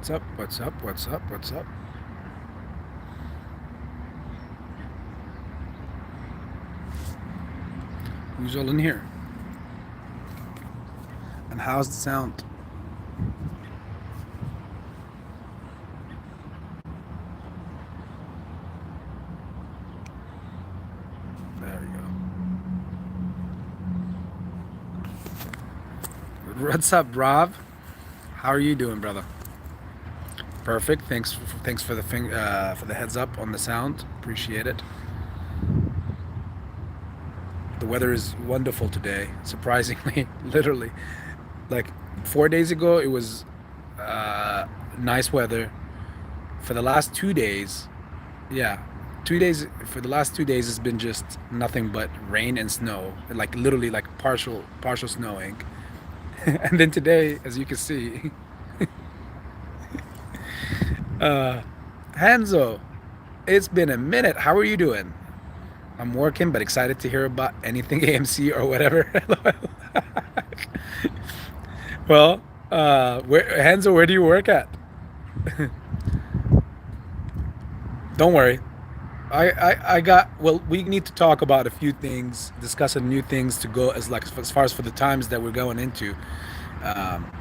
What's up? What's up? What's up? What's up? Who's all in here? And how's the sound? There you go. What's up, Rob? How are you doing, brother? Perfect. Thanks for the heads up on the sound. Appreciate it. The weather is wonderful today, surprisingly. Literally, like 4 days ago, it was nice weather. For the last 2 days, yeah, 2 days. For the last 2 days, it's been just nothing but rain and snow. Like literally, like partial snowing. And then today, as you can see, uh, Hanzo, it's been a minute. How are you doing? I'm working, but excited to hear about anything AMC or whatever. Well, where Hanzo, where do you work at? Don't worry. I got, well, we need to talk about a few things, discuss some new things to go as far as for the times that we're going into. Um,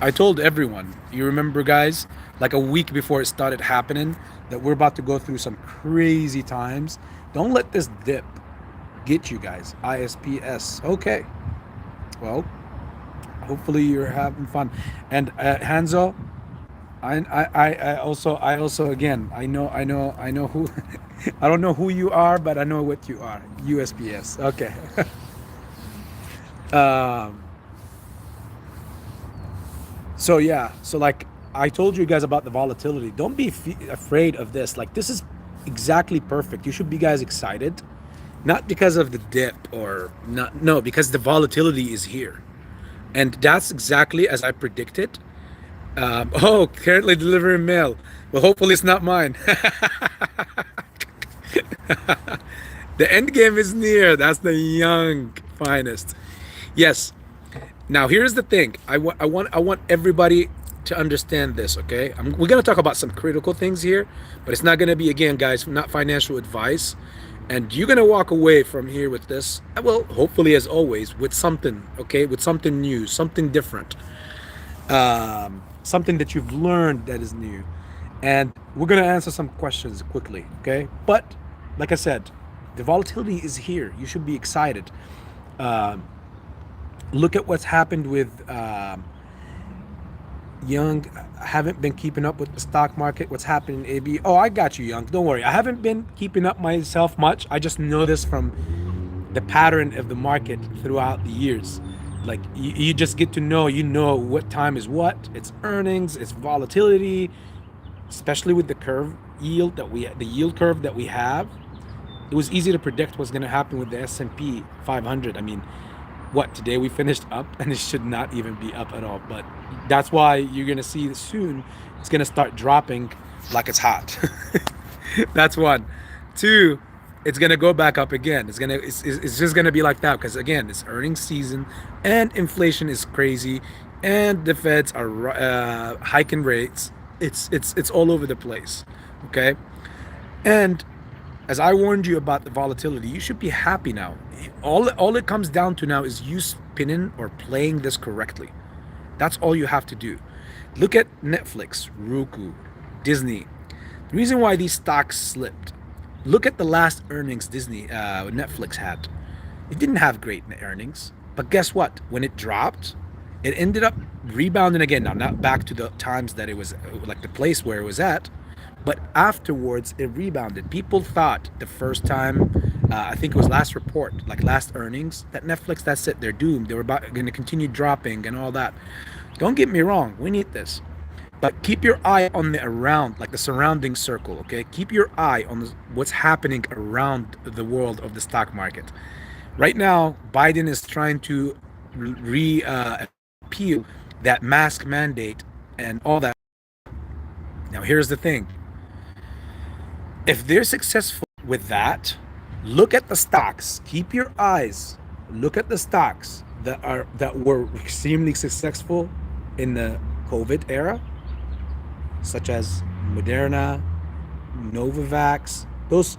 I told everyone, you remember, guys, like a week before it started happening, that we're about to go through some crazy times. Don't let this dip get you guys. ISPS. Okay. Well, hopefully you're having fun. And Hanzo, I also again, I know who. I don't know who you are, but I know what you are. USPS. Okay. um, so yeah, so like I told you guys about the volatility. Don't be afraid of this. Like this is exactly perfect. You should be guys excited, not because of the dip or not. No, because the volatility is here, and that's exactly as I predicted. Oh, currently delivering mail. Well, hopefully it's not mine. The end game is near. That's the young finest. Yes. Now here's the thing. I want everybody to understand this. Okay, we're gonna talk about some critical things here, but it's not gonna be, again, guys, not financial advice. And you're gonna walk away from here with this. Well, hopefully, as always, with something. Okay, with something new, something different, something that you've learned that is new. And we're gonna answer some questions quickly. Okay, but like I said, the volatility is here. You should be excited. Um, Look at what's happened with Young. I haven't been keeping up with the stock market. What's happening in AB? Oh, I got you, Young. Don't worry. I haven't been keeping up myself much. I just know this from the pattern of the market throughout the years. Like you just get to know, what time is what. It's earnings, it's volatility, especially with the curve yield that the yield curve that we have. It was easy to predict what's going to happen with the S&P 500. I mean, what, today we finished up and it should not even be up at all, but that's why you're going to see soon it's going to start dropping like it's hot. That's one. Two, it's going to go back up again. It's just going to be like that because, again, it's earnings season and inflation is crazy and the feds are hiking rates. It's all over the place. Okay. And as I warned you about the volatility, you should be happy now. All it comes down to now is you spinning or playing this correctly. That's all you have to do. Look at Netflix, Roku, Disney. The reason why these stocks slipped. Look at the last earnings Netflix had. It didn't have great earnings, but guess what? When it dropped, it ended up rebounding again. Now, not back to the times that it was like the place where it was at, but afterwards it rebounded. People thought the first time, I think it was last report, like last earnings, that Netflix, that's it, they're doomed. They were about going to continue dropping and all that. Don't get me wrong, we need this, but keep your eye on the around, like the surrounding circle. Okay, keep your eye on what's happening around the world of the stock market. Right now, Biden is trying to appeal that mask mandate and all that. Now, here's the thing. If they're successful with that, look at the stocks. Keep your eyes. Look at the stocks that were extremely successful in the COVID era. such as Moderna, Novavax, those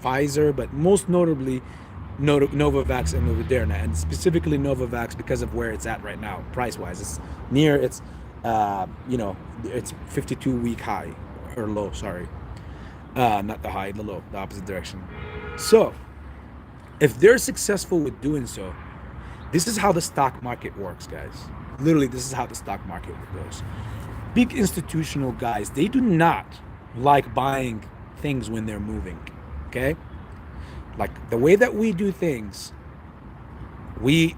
Pfizer, but most notably Novavax and Moderna, and specifically Novavax because of where it's at right now, price wise. It's near its, it's 52-week high or low. Sorry, not the high, the low, the opposite direction. So, if they're successful with doing so, this is how the stock market works, guys. Literally, this is how the stock market goes. Big institutional guys, they do not like buying things when they're moving. Okay, like the way that we do things, we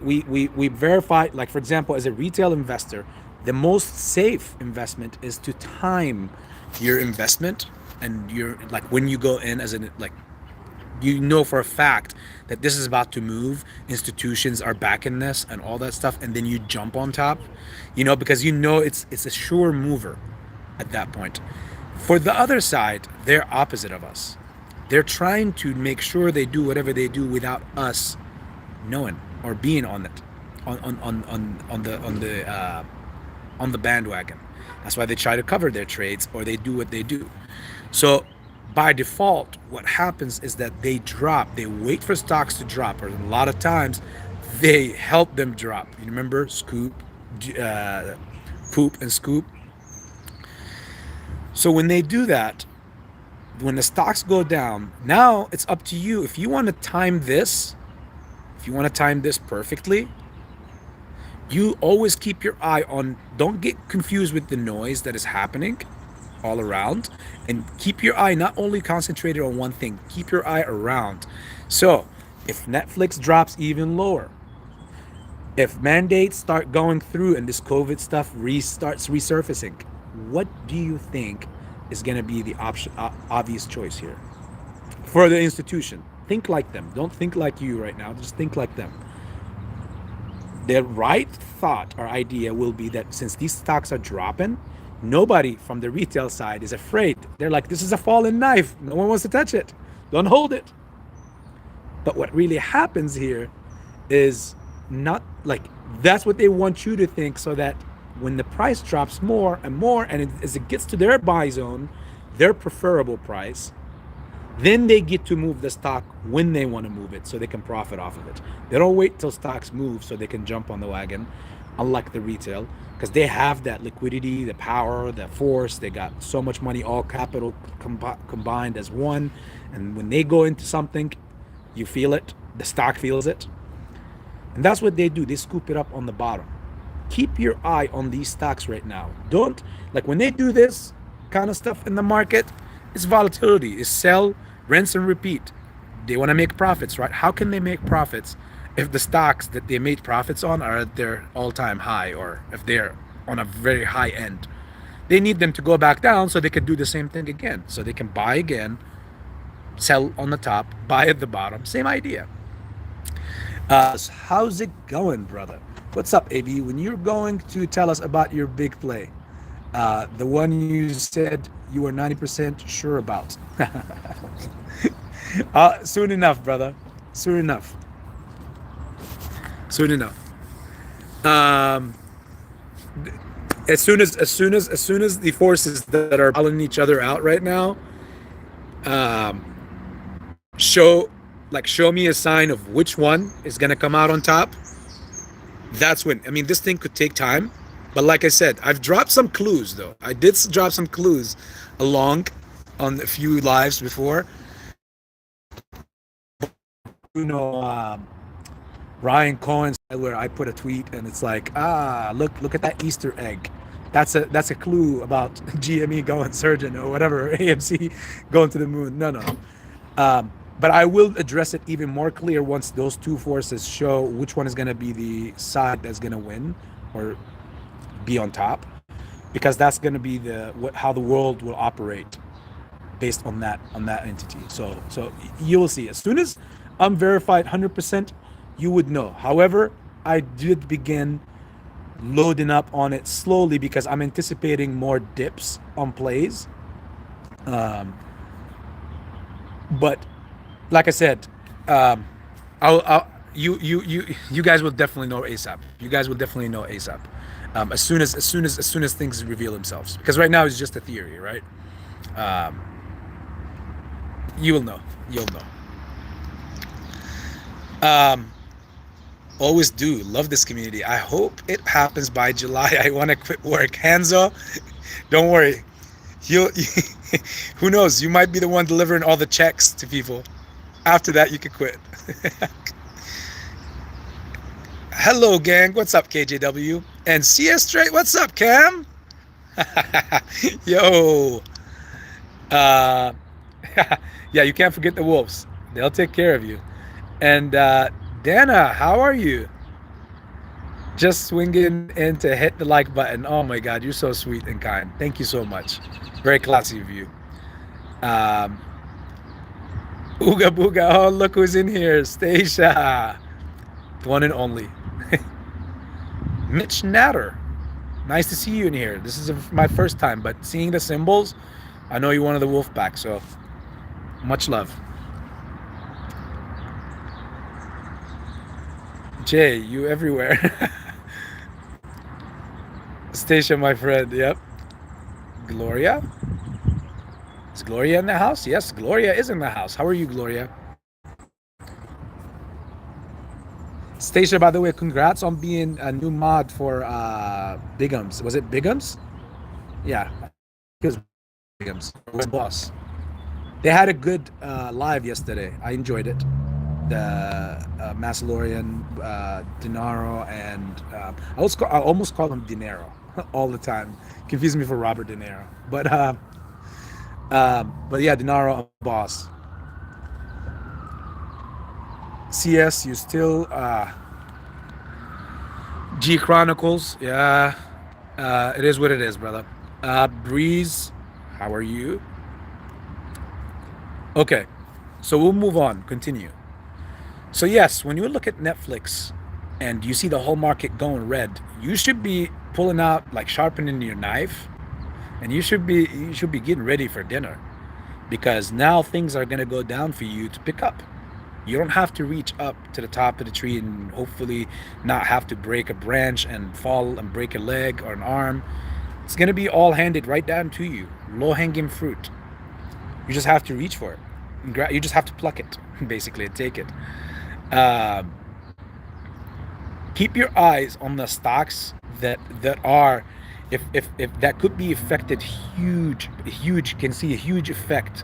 verify. Like, for example, as a retail investor, the most safe investment is to time your investment, and you're like, when you go in, as in, like, you know for a fact that this is about to move, institutions are backing this and all that stuff, and then you jump on top, because it's a sure mover at that point. For the other side, they're opposite of us. They're trying to make sure they do whatever they do without us knowing or being on it, on the bandwagon. That's why they try to cover their trades, or they do what they do. So by default, what happens is that they drop. They wait for stocks to drop, or a lot of times they help them drop. You remember scoop, poop, and scoop? So when they do that, when the stocks go down, now it's up to you. If you want to time this, perfectly, you always keep your eye on, don't get confused with the noise that is happening all around, and keep your eye not only concentrated on one thing, keep your eye around. So if Netflix drops even lower, if mandates start going through and this COVID stuff starts resurfacing, what do you think is going to be the obvious choice here for the institution? Think like them. Don't think like you right now. Just think like them. The right thought or idea will be that since these stocks are dropping, nobody from the retail side is afraid. They're like, this is a fallen knife. No one wants to touch it. Don't hold it. But what really happens here is not like, that's what they want you to think, so that when the price drops more and more, and as it gets to their buy zone, their preferable price, then they get to move the stock when they want to move it, so they can profit off of it. They don't wait till stocks move so they can jump on the wagon, unlike the retail, because they have that liquidity, the power, the force. They got so much money, all capital combined as one. And when they go into something, you feel it. The stock feels it. And that's what they do. They scoop it up on the bottom. Keep your eye on these stocks right now. Don't, like, when they do this kind of stuff in the market, it's volatility. It's sell, rinse, and repeat. They want to make profits, right? How can they make profits if the stocks that they made profits on are at their all-time high, or if they're on a very high end? They need them to go back down so they can do the same thing again. So they can buy again, sell on the top, buy at the bottom. Same idea. How's it going, brother? What's up, AB? When you're going to tell us about your big play, the one you said you were 90% sure about. Soon enough, brother. Soon enough. Soon enough. As soon as the forces that are battling each other out right now, show me a sign of which one is gonna come out on top. That's when, I mean, this thing could take time, but like I said, I've dropped some clues though. I did drop some clues along on a few lives before. Ryan Cohen, where I put a tweet and it's like, look at that Easter egg. That's a clue about GME going surgeon or whatever, AMC going to the moon. No. But I will address it even more clear once those two forces show which one is going to be the side that's going to win or be on top, because that's going to be how the world will operate based on that entity. So you will see as soon as I'm verified 100%, you would know. However, I did begin loading up on it slowly because I'm anticipating more dips on plays. But like I said, you guys will definitely know ASAP. You guys will definitely know ASAP. As soon as things reveal themselves, because right now it's just a theory, right? Um, you will know. You'll know. Um, always do love this community. I hope it happens by July. I want to quit work. Hanzo, don't worry. You'll. Who knows? You might be the one delivering all the checks to people. After that, you can quit. Hello, gang. What's up, KJW? And CS Straight. What's up, Cam? Yo. Uh, yeah, you can't forget the wolves. They'll take care of you. And Dana, how are you? Just swinging in to hit the like button. Oh my God, you're so sweet and kind. Thank you so much. Very classy of you. Um, Ooga booga. Oh, look who's in here. Stacia. The one and only. Mitch Natter. Nice to see you in here. This is my first time, but seeing the symbols, I know you're one of the wolf pack, so much love. Jay, you everywhere. Stacia, my friend. Yep. Gloria? Is Gloria in the house? Yes, Gloria is in the house. How are you, Gloria? Stacia, by the way, congrats on being a new mod for Bigums. Was it Bigums? Yeah, it was Bigums. It was Boss. They had a good live yesterday. I enjoyed it. The Massalorian, Dinaro, and I almost call him Dinero all the time. Confuse me for Robert De Niro. But yeah, Dinaro, Boss. CS, you still G Chronicles. Yeah, it is what it is, brother. Breeze, how are you? Okay, so we'll move on. Continue. So yes, when you look at Netflix and you see the whole market going red, you should be pulling out, like sharpening your knife, and you should be getting ready for dinner, because now things are gonna go down for you to pick up. You don't have to reach up to the top of the tree and hopefully not have to break a branch and fall and break a leg or an arm. It's gonna be all handed right down to you, low hanging fruit. You just have to reach for it. You just have to pluck it, basically, and take it. Um, Keep your eyes on the stocks that are, if that could be affected, huge can see a huge effect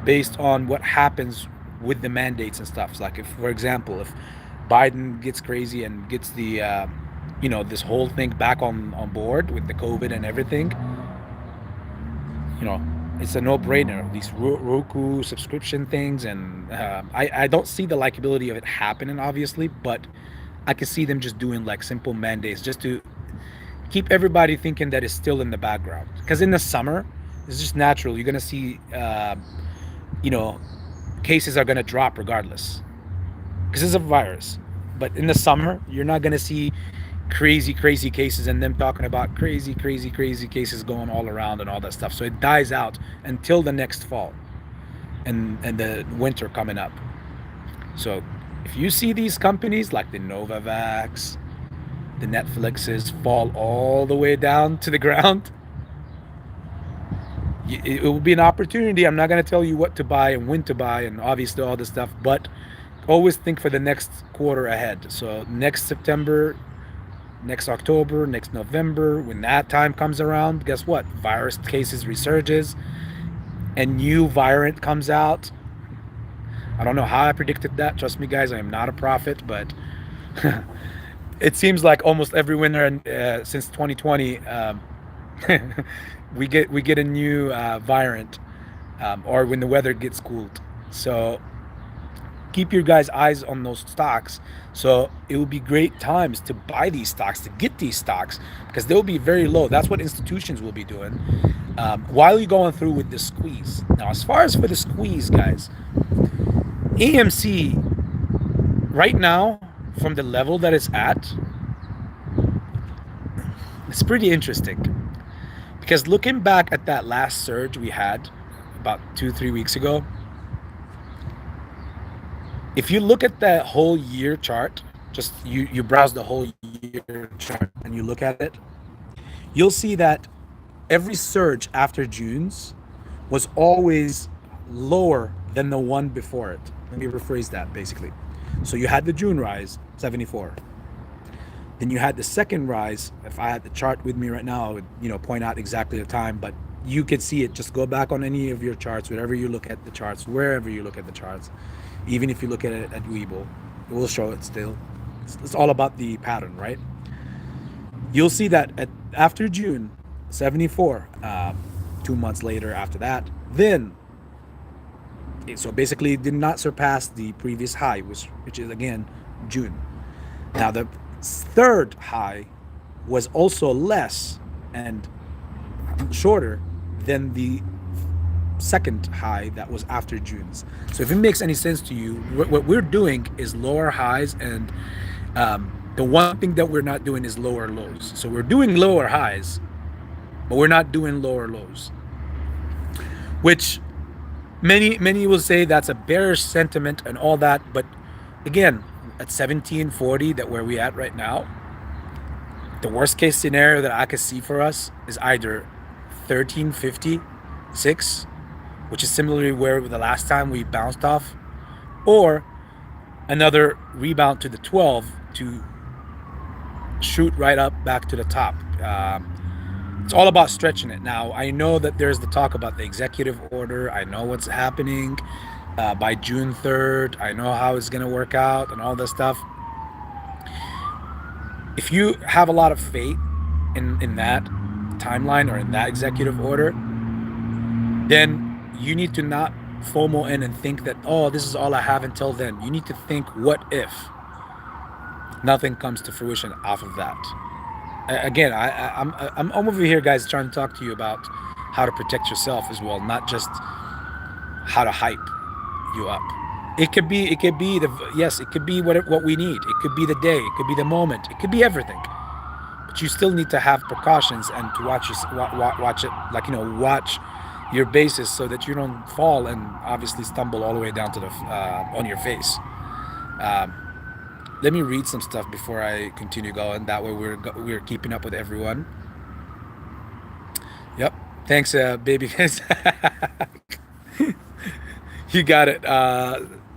based on what happens with the mandates and stuff. So like, if for example, if Biden gets crazy and gets the this whole thing back on board with the COVID and everything, you know, it's a no-brainer. These Roku subscription things, and I don't see the likability of it happening, obviously, but I can see them just doing like simple mandates just to keep everybody thinking that it's still in the background. Because in the summer, it's just natural. You're gonna see, you know, cases are gonna drop regardless, because it's a virus. But in the summer, you're not gonna see crazy cases and them talking about crazy cases going all around and all that stuff. So it dies out until the next fall and the winter coming up. So if you see these companies like the Novavax, the Netflixes fall all the way down to the ground, it will be an opportunity. I'm not going to tell you what to buy and when to buy and obviously all this stuff, but always think for the next quarter ahead. So next September, next October, next November, when that time comes around, guess what? Virus cases resurges, and new variant comes out. I don't know how I predicted that. Trust me, guys, I am not a prophet, but it seems like almost every winter since 2020, we get a new variant, or when the weather gets cooled. So keep your guys' eyes on those stocks. So it will be great times to buy these stocks, to get these stocks, because they'll be very low. That's what institutions will be doing while you're going through with the squeeze. Now, as far as for the squeeze, guys, AMC right now, from the level that it's at, it's pretty interesting. Because looking back at that last surge we had about 2-3 weeks ago, if you look at that whole year chart, just you browse the whole year chart and you look at it, you'll see that every surge after June's was always lower than the one before it. Let me rephrase that basically. So you had the June rise, 74. Then you had the second rise. If I had the chart with me right now, I would, point out exactly the time, but you could see it. Just go back on any of your charts, wherever you look at the charts, wherever you look at the charts. Even if you look at it at Weibo, it will show it still. It's all about the pattern, right? You'll see that after June, 74, 2 months later after that, then, so basically it did not surpass the previous high, which is again June. Now the third high was also less and shorter than the second high that was after June's. So if it makes any sense to you, what we're doing is lower highs, and the one thing that we're not doing is lower lows. So we're doing lower highs, but we're not doing lower lows, which many will say that's a bearish sentiment and all that. But again, at 1740, that where we at right now, the worst case scenario that I could see for us is either 1356, which is similarly where the last time we bounced off, or another rebound to the 12 to shoot right up back to the top. It's all about stretching it. Now, I know that there's the talk about the executive order. I know what's happening by June 3rd. I know how it's going to work out and all this stuff. If you have a lot of faith in that timeline or in that executive order, then you need to not FOMO in and think that, oh, this is all I have until then. You need to think, what if nothing comes to fruition off of that? Again, I'm over here, guys, trying to talk to you about how to protect yourself as well, not just how to hype you up. It could be it could be what we need. It could be the day. It could be the moment. It could be everything. But you still need to have precautions and to watch it, watch your bases so that you don't fall and obviously stumble all the way down to the on your face. Let me read some stuff before I continue going. That way we're keeping up with everyone. Yep. Thanks, baby guys. You got it.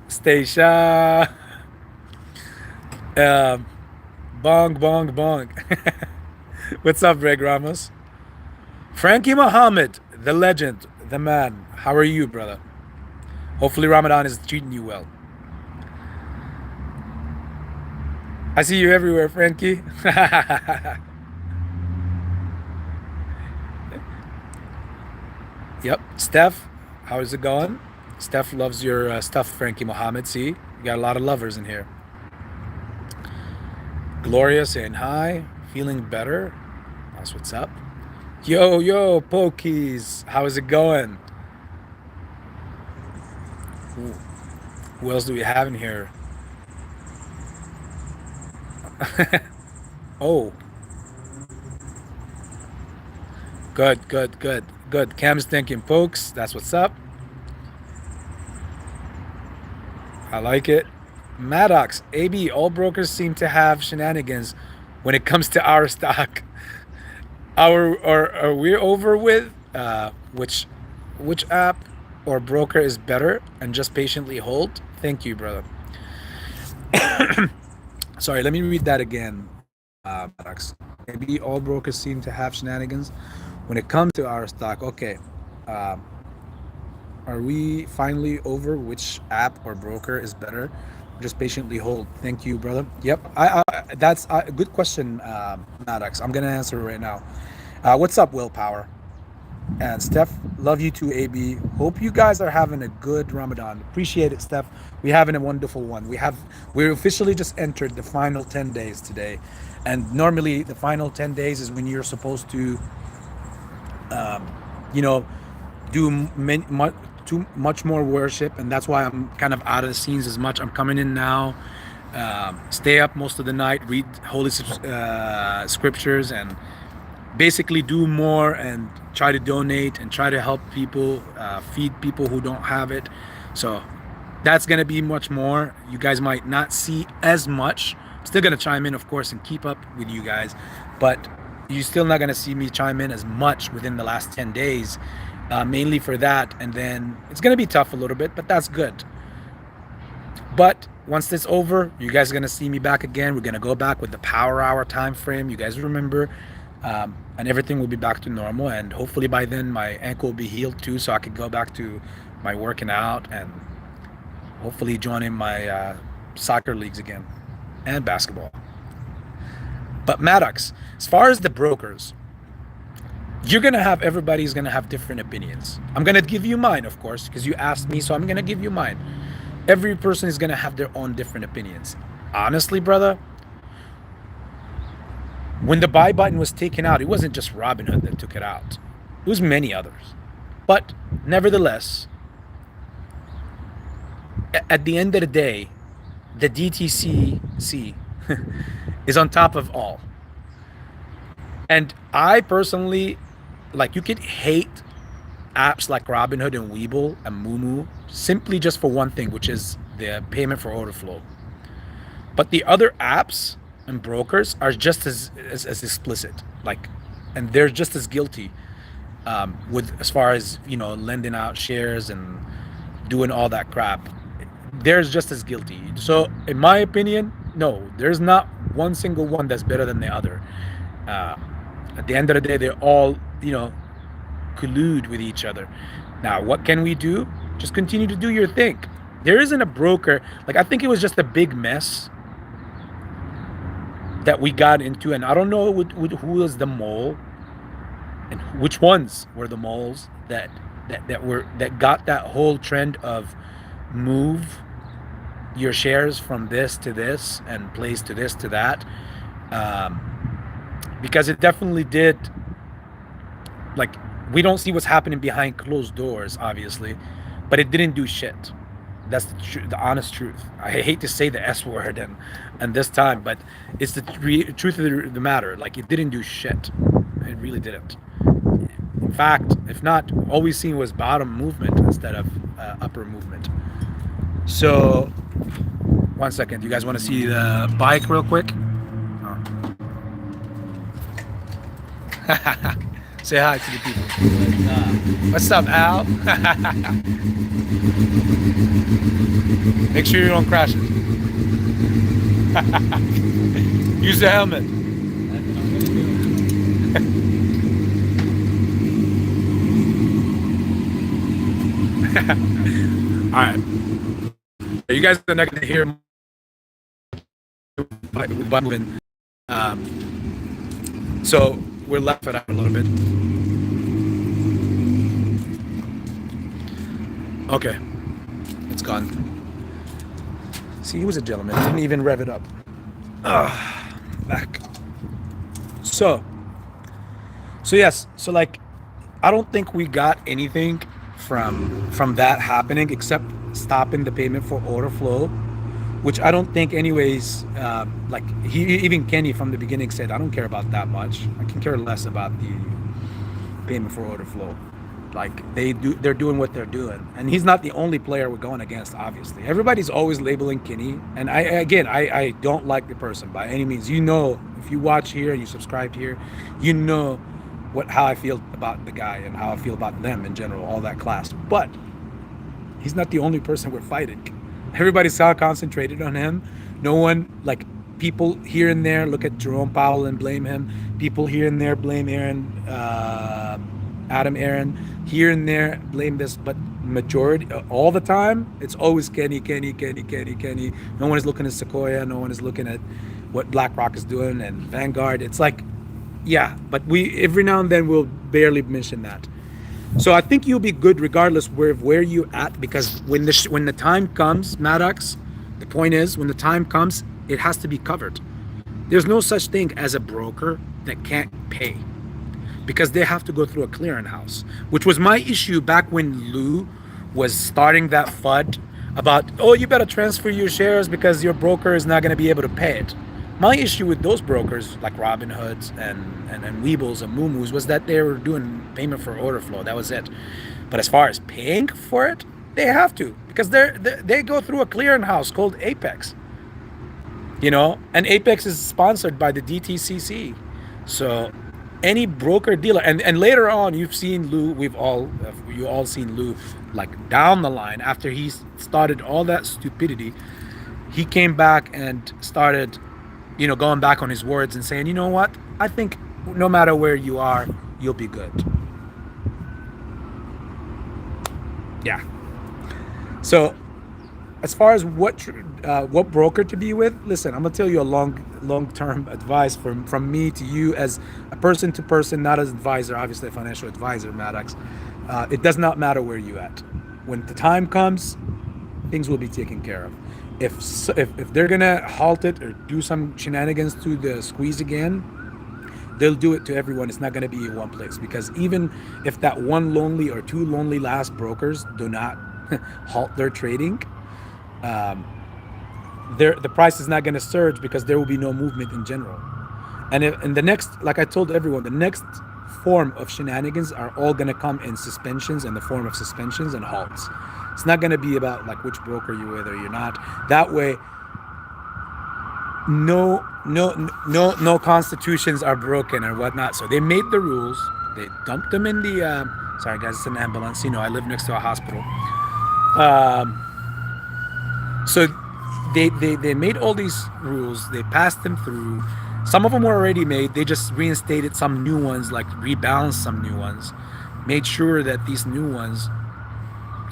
Stacia. Bong, bong, bong. What's up, Greg Ramos? Frankie Muhammad, the legend, the man. How are you, brother? Hopefully Ramadan is treating you well. I see you everywhere, Frankie. Yep. Steph, how is it going? Steph loves your stuff, Frankie Muhammad. See, you got a lot of lovers in here. Gloria saying hi, feeling better. That's what's up. Yo, Pokies, how is it going? Who else do we have in here? Oh, good. Cam's thinking pokes. That's what's up. I like it. Maddox, AB, all brokers seem to have shenanigans when it comes to our stock. Are we over with which app or broker is better and just patiently hold? Thank you, brother. Sorry, let me read that again. Maddox, maybe all brokers seem to have shenanigans when it comes to our stock. Okay. Are we finally over which app or broker is better? Just patiently hold. Thank you, brother. Yep. That's a good question, Maddox. I'm gonna answer it right now. What's up, Willpower? And Steph, love you too, AB. Hope you guys are having a good Ramadan. Appreciate it, Steph. We're having a wonderful one. We're officially just entered the final 10 days today. And normally the final 10 days is when you're supposed to, do too much more worship. And that's why I'm kind of out of the scenes as much. I'm coming in now, stay up most of the night, read holy scriptures, and basically do more and try to donate and try to help people, feed people who don't have it. So that's going to be much more. You guys might not see as much Still gonna chime in, of course, and keep up with you guys, but you're still not gonna see me chime in as much within the last 10 days, mainly for that. And then it's gonna be tough a little bit, but that's good. But once this over, you guys are gonna see me back again. We're gonna go back with the power hour time frame. You guys remember, and everything will be back to normal. And hopefully by then my ankle will be healed too, so I can go back to my working out and hopefully joining my soccer leagues again and basketball. But Maddox, as far as the brokers, you're gonna have, everybody's gonna have different opinions. I'm gonna give you mine, of course, because you asked me, so I'm gonna give you mine. Every person is gonna have their own different opinions. Honestly, brother, when the buy button was taken out, it wasn't just Robinhood that took it out. It was many others. But nevertheless, at the end of the day, the DTCC is on top of all. And I personally, like, you could hate apps like Robinhood and Webull and Moomoo simply just for one thing, which is the payment for order flow. But the other apps and brokers are just as explicit, like, and they're just as guilty with, as far as, you know, lending out shares and doing all that crap. They're just as guilty. So in my opinion, no, there's not one single one that's better than the other. At the end of the day, they're all, you know, collude with each other. Now, what can we do? Just continue to do your thing. There isn't a broker, like, I think it was just a big mess that we got into, and I don't know who was the mole and which ones were the moles that got that whole trend of move your shares from this to this and place to this to that, because it definitely did. Like, we don't see what's happening behind closed doors, obviously, but it didn't do shit. That's the honest truth. I hate to say the S word and this time, but it's the truth of the matter. Like, it didn't do shit. It really didn't. In fact, if not, all we seen was bottom movement instead of upper movement. So, one second. You guys want to see the bike real quick? Oh. Say hi to the people. What's up, Al? Make sure you don't crash it. Use the helmet. All right. You guys are not going to hear moving. So we're left it out a little bit. Okay, it's gone. See, he was a gentleman. Didn't even rev it up. Back. So yes. So, like, I don't think we got anything from that happening except stopping the payment for order flow, which I don't think anyways. Like, even Kenny from the beginning said, I don't care about that much. I can care less about the payment for order flow. Like, they're doing what they're doing, and he's not the only player we're going against. Obviously, everybody's always labeling Kenny, and I don't like the person by any means. You know, if you watch here and you subscribed here, you know how I feel about the guy and how I feel about them in general, all that class. But he's not the only person we're fighting. Everybody's so concentrated on him. No one, like, people here and there look at Jerome Powell and blame him. People here and there blame Adam Aaron. Here and there blame this, but majority, all the time, it's always Kenny. No one is looking at Sequoia. No one is looking at what BlackRock is doing and Vanguard. It's like, yeah, but we every now and then we'll barely mention that. So I think you'll be good regardless where you at, because when the time comes, Maddox, the point is, when the time comes, it has to be covered. There's no such thing as a broker that can't pay, because they have to go through a clearinghouse, which was my issue back when Lou was starting that FUD about, oh, you better transfer your shares because your broker is not going to be able to pay it. My issue with those brokers, like Robinhoods and Weebulls and Moomoos, was that they were doing payment for order flow. That was it. But as far as paying for it, they have to, because they go through a clearinghouse called Apex. you know, and Apex is sponsored by the DTCC. So any broker dealer, and later on you've seen Lou, you all seen Lou, like down the line after he started all that stupidity, he came back and started, you know, going back on his words and saying, you know what, I think no matter where you are, you'll be good. Yeah. So as far as what broker to be with, listen, I'm gonna tell you a long term advice from me to you as a person to person, not as advisor, obviously a financial advisor, Maddox. It does not matter where you at. When the time comes, things will be taken care of. If they're gonna halt it or do some shenanigans to the squeeze again, they'll do it to everyone. It's not going to be in one place, because even if that one lonely or two lonely last brokers do not halt their trading, um, the price is not going to surge because there will be no movement in general. And the next, like I told everyone, the next form of shenanigans are all going to come in suspensions, in the form of suspensions and halts. It's not going to be about like which broker you're with or you're not. That way, no constitutions are broken or whatnot. So they made the rules. They dumped them in the. Sorry guys, it's an ambulance. You know, I live next to a hospital. Um, so they made all these rules. They passed them through. Some of them were already made. They just reinstated some new ones, like rebalanced some new ones, made sure that these new ones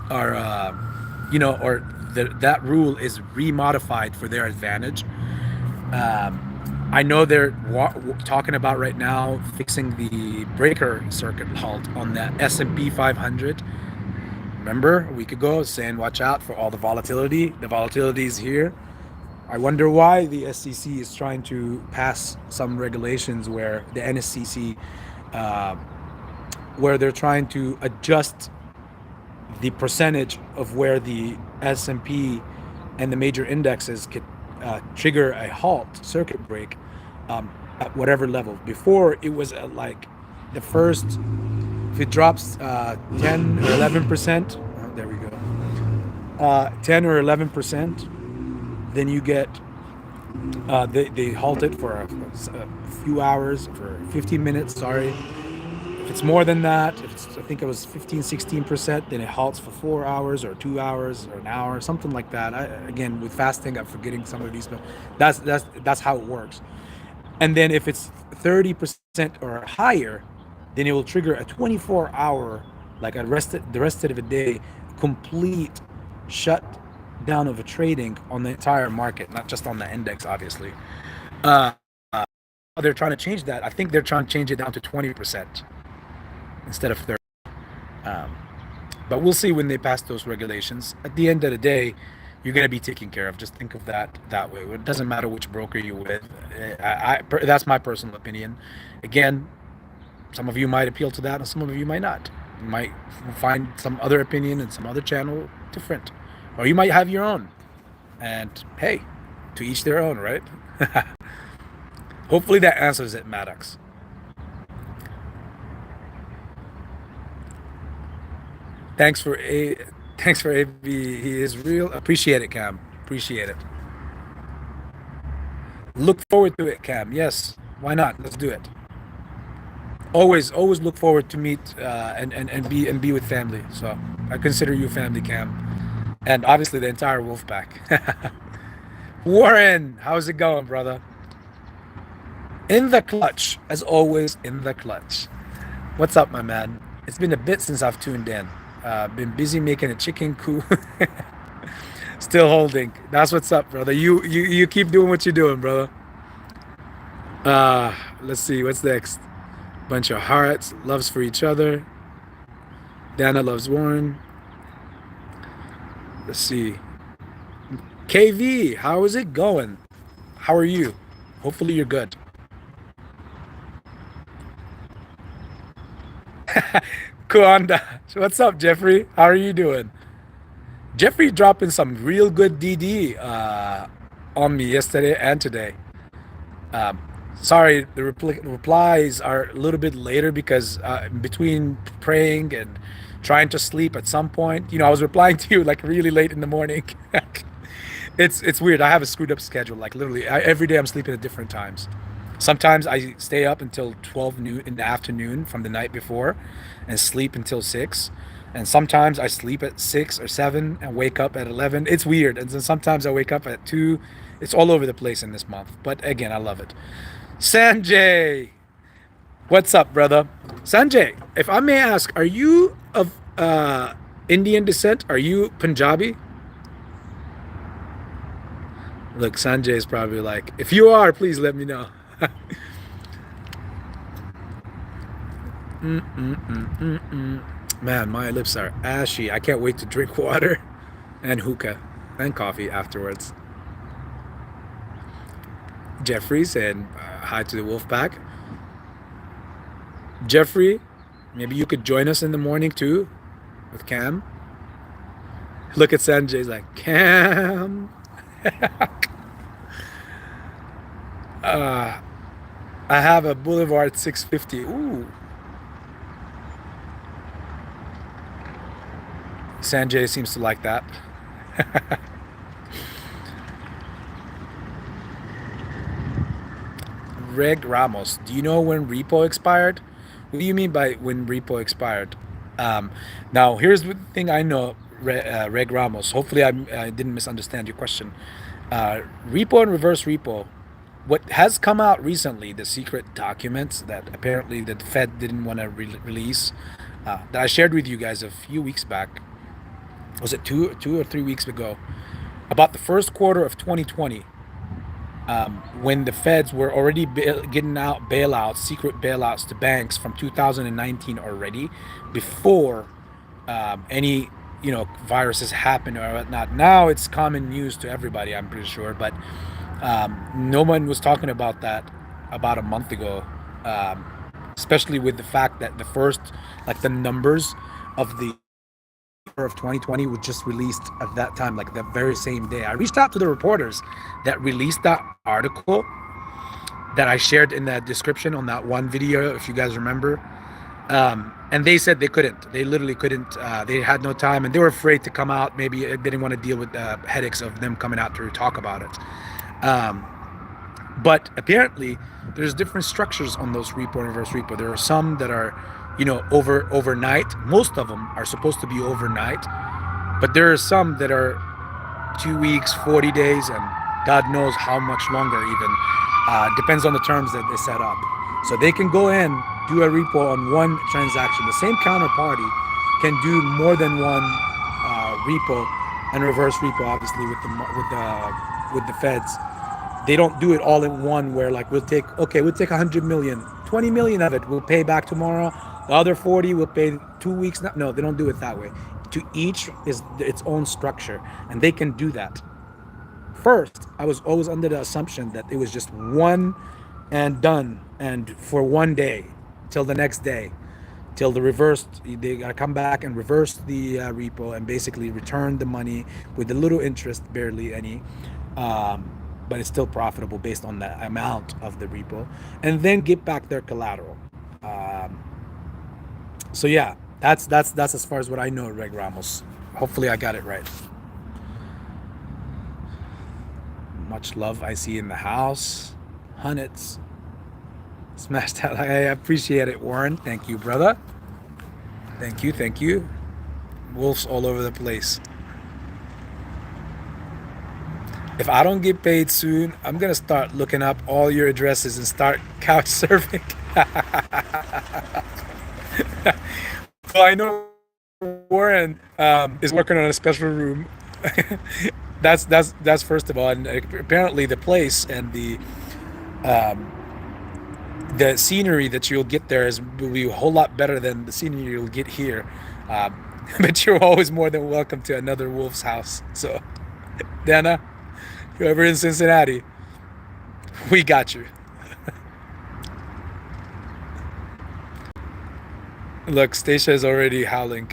are, you know, or that rule is remodified for their advantage. I know they're talking about right now fixing the breaker circuit halt on that S&P 500. Remember a week ago saying watch out for all the volatility. The volatility is here. I wonder why the SEC is trying to pass some regulations where the NSCC, where they're trying to adjust the percentage of where the S&P and the major indexes could trigger a halt circuit break at whatever level. Before it was like the first, if it drops 10 or 11%, there we go, 10 or 11%, then you get they halt it for a few hours, for 15 minutes, sorry. If it's more than that, if it's, I think it was 15-16%, then it halts for 4 hours or 2 hours or an hour, something like that. Again, with fasting, I'm forgetting some of these, but that's how it works. And then if it's 30% or higher, then it will trigger a 24-hour, like the rest of the day, complete shut down of a trading on the entire market, not just on the index, obviously. Uh, they're trying to change that. I think they're trying to change it down to 20% instead of 30. Um, but we'll see when they pass those regulations. At the end of the day, you're going to be taken care of. Just think of that way. It doesn't matter which broker you're with. That's my personal opinion. Again, some of you might appeal to that and some of you might not. You might find some other opinion and some other channel different, or you might have your own. And hey, to each their own, right? Hopefully that answers it, Maddox. Thanks for AB. He is real. Appreciate it, Cam. Appreciate it. Look forward to it, Cam. Yes, why not? Let's do it. Always look forward to meet and be with family. So I consider you family, Cam, and obviously the entire wolf pack. Warren, how's it going, brother? In the clutch, as always, in the clutch. What's up, my man? It's been a bit since I've tuned in. Been busy making a chicken coop. Still holding. That's what's up, brother. You keep doing what you're doing, brother. Let's see what's next. Bunch of hearts, loves for each other. Dana loves Warren. Let's see. KV, how is it going? How are you? Hopefully you're good. Kuanda. What's up, Jeffrey? How are you doing? Jeffrey dropping some real good DD on me yesterday and today. Sorry, the replies are a little bit later because between praying and trying to sleep at some point, you know, I was replying to you like really late in the morning. It's weird. I have a screwed up schedule. Like literally every day I'm sleeping at different times. Sometimes I stay up until 12 noon in the afternoon from the night before and sleep until 6. And sometimes I sleep at 6 or 7 and wake up at 11. It's weird. And then sometimes I wake up at 2. It's all over the place in this month. But again, I love it. Sanjay, what's up, brother? Sanjay, if I may ask, are you of Indian descent? Are you Punjabi? Look, Sanjay is probably like, if you are, please let me know. Man, my lips are ashy. I can't wait to drink water and hookah and coffee afterwards. Jeffrey said hi to the wolf pack. Jeffrey, maybe you could join us in the morning too with Cam. Look at Sanjay's like, Cam. I have a Boulevard 650. Ooh. Sanjay seems to like that. Reg Ramos, do you know when repo expired? What do you mean by when repo expired? Now, here's the thing I know, Reg Ramos. Hopefully, I didn't misunderstand your question. Repo and reverse repo. What has come out recently, the secret documents that apparently the Fed didn't want to release, that I shared with you guys a few weeks back. Was it two or 3 weeks ago? About the first quarter of 2020. When the feds were already getting out bailouts, secret bailouts to banks from 2019 already, before any viruses happen or whatnot. Now it's common news to everybody, I'm pretty sure, but no one was talking about that about a month ago, especially with the fact that the first, like the numbers of the of 2020 was just released at that time, like the very same day. I reached out to the reporters that released that article that I shared in that description on that one video, if you guys remember, and they said they couldn't. They literally couldn't. They had no time, and they were afraid to come out. Maybe they didn't want to deal with the headaches of them coming out to talk about it. But apparently, there's different structures on those repo and reverse repo. There are some that are overnight. Most of them are supposed to be overnight, but there are some that are 2 weeks, 40 days, and God knows how much longer even. Depends on the terms that they set up. So they can go in, do a repo on one transaction. The same counterparty can do more than one repo and reverse repo, obviously with the feds. They don't do it all in one where like we'll take 100 million, 20 million of it we'll pay back tomorrow. The other 40 will pay 2 weeks. No, they don't do it that way. To each is its own structure, and they can do that. First, I was always under the assumption that it was just one and done, and for one day, till the next day, till the reversed, they gotta come back and reverse the repo and basically return the money with a little interest, barely any, but it's still profitable based on the amount of the repo, and then get back their collateral. So yeah, that's as far as what I know, Reg Ramos. Hopefully I got it right. Much love I see in the house. Hunnits. Smash that. I appreciate it, Warren. Thank you, brother. Thank you. Wolves all over the place. If I don't get paid soon, I'm gonna start looking up all your addresses and start couch surfing. Well, I know Warren is working on a special room. That's first of all, and apparently the place and the scenery that you'll get there will be a whole lot better than the scenery you'll get here. But you're always more than welcome to another wolf's house. So, Dana, whoever in Cincinnati, we got you. Look, Stacia is already howling.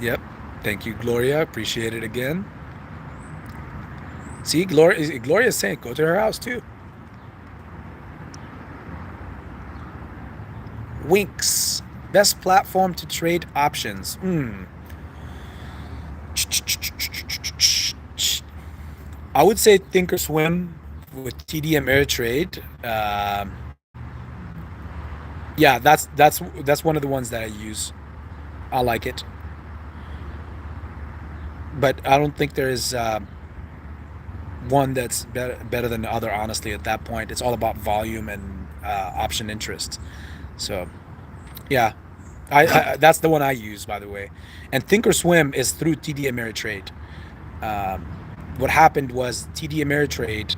Yep. Thank you, Gloria. Appreciate it again. See, Gloria's saying go to her house too. Winks. Best platform to trade options. I would say Thinkorswim with TD Ameritrade. Yeah, that's one of the ones that I use. I like it, but I don't think there is one that's better than the other. Honestly, at that point, it's all about volume and option interest. So, yeah, that's the one I use, by the way. And Thinkorswim is through TD Ameritrade. Um, what happened was TD Ameritrade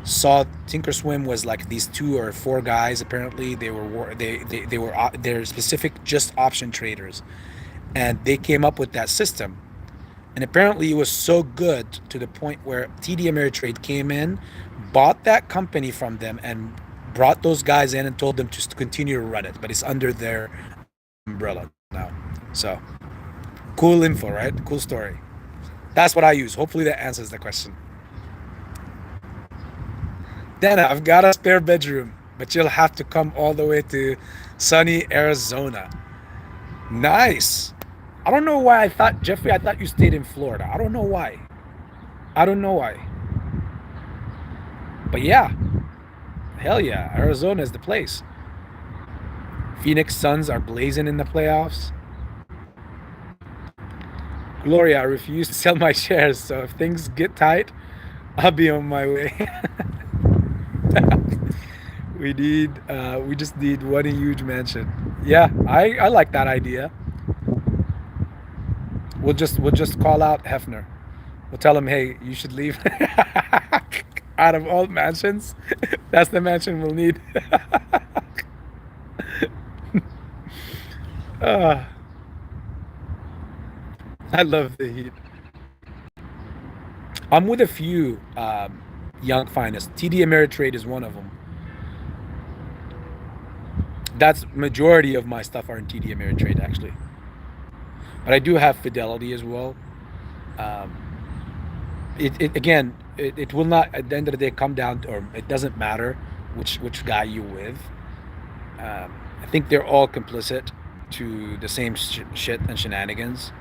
saw Thinkorswim was like these 2 or 4 guys. Apparently, they're specific just option traders, and they came up with that system. And apparently, it was so good to the point where TD Ameritrade came in, bought that company from them, and brought those guys in and told them to continue to run it. But it's under their umbrella now. So cool info, right? Cool story. That's what I use. Hopefully, that answers the question. Dana, I've got a spare bedroom, but you'll have to come all the way to sunny Arizona. Nice. I don't know why I thought, Jeffrey, I thought you stayed in Florida. I don't know why. I don't know why. But yeah, hell yeah, Arizona is the place. Phoenix Suns are blazing in the playoffs. Gloria, I refuse to sell my shares, so if things get tight, I'll be on my way. We just need one huge mansion. Yeah, I like that idea. We'll just call out Hefner. We'll tell him, hey, you should leave. Out of all mansions, that's the mansion we'll need. uh, I love the heat. I'm with a few young finest. TD Ameritrade is one of them. That's majority of my stuff are in TD Ameritrade actually, but I do have Fidelity as well. Um, it will not at the end of the day come down to, or it doesn't matter which guy you with. I think they're all complicit to the same shit and shenanigans.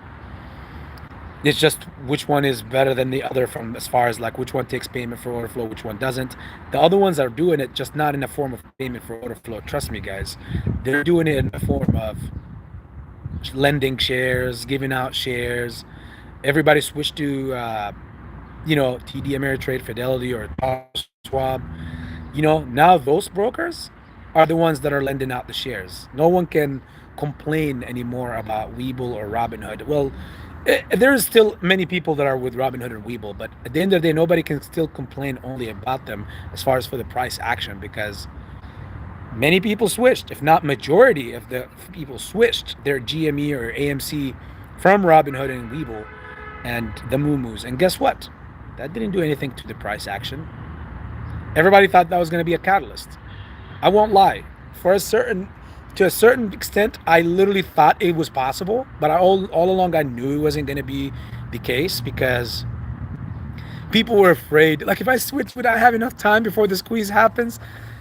It's just which one is better than the other from as far as like which one takes payment for order flow, which one doesn't. The other ones are doing it just not in the form of payment for order flow. Trust me, guys. They're doing it in the form of lending shares, giving out shares. Everybody switched to TD Ameritrade, Fidelity, or Schwab. Now those brokers are the ones that are lending out the shares. No one can complain anymore about Webull or Robinhood. Well, there's still many people that are with Robinhood and Webull, but at the end of the day, nobody can still complain only about them as far as for the price action, because many people switched, if not majority of the people switched their GME or AMC from Robinhood and Webull and the Moomoos. And guess what? That didn't do anything to the price action. Everybody thought that was going to be a catalyst. I won't lie. To a certain extent, I literally thought it was possible, but all along I knew it wasn't going to be the case, because people were afraid. Like, if I switch, would I have enough time before the squeeze happens?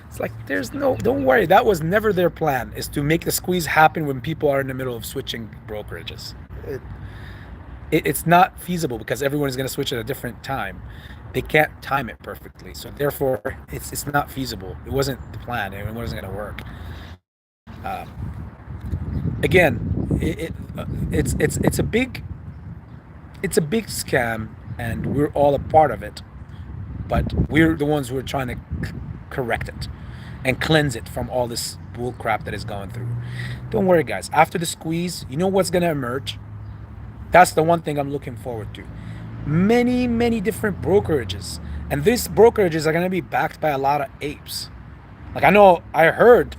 It's like, don't worry. That was never their plan, is to make the squeeze happen when people are in the middle of switching brokerages. It's not feasible because everyone is going to switch at a different time. They can't time it perfectly, so therefore it's not feasible. It wasn't the plan. It wasn't going to work. Again, it's a big scam, and we're all a part of it. But we're the ones who are trying to correct it and cleanse it from all this bull crap that is going through. Don't worry, guys. After the squeeze, you know what's going to emerge? That's the one thing I'm looking forward to. Many different brokerages, and these brokerages are going to be backed by a lot of apes. Like, I heard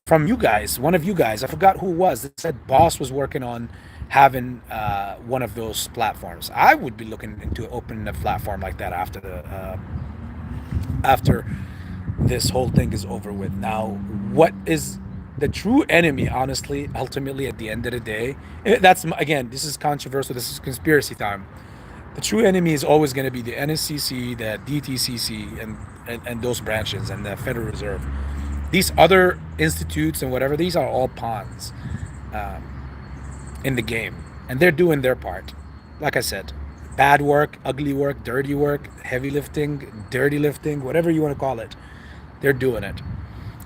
from you guys, one of you guys, I forgot who it was, that said Boss was working on having one of those platforms. I would be looking into opening a platform like that after this whole thing is over with. Now, what is the true enemy, honestly, ultimately, at the end of the day, that's, again, this is controversial, this is conspiracy time. The true enemy is always going to be the NSCC, the DTCC, and those branches, and the Federal Reserve. These other institutes and whatever, these are all pawns in the game, and they're doing their part. Like I said, bad work, ugly work, dirty work, heavy lifting, dirty lifting, whatever you want to call it, they're doing it.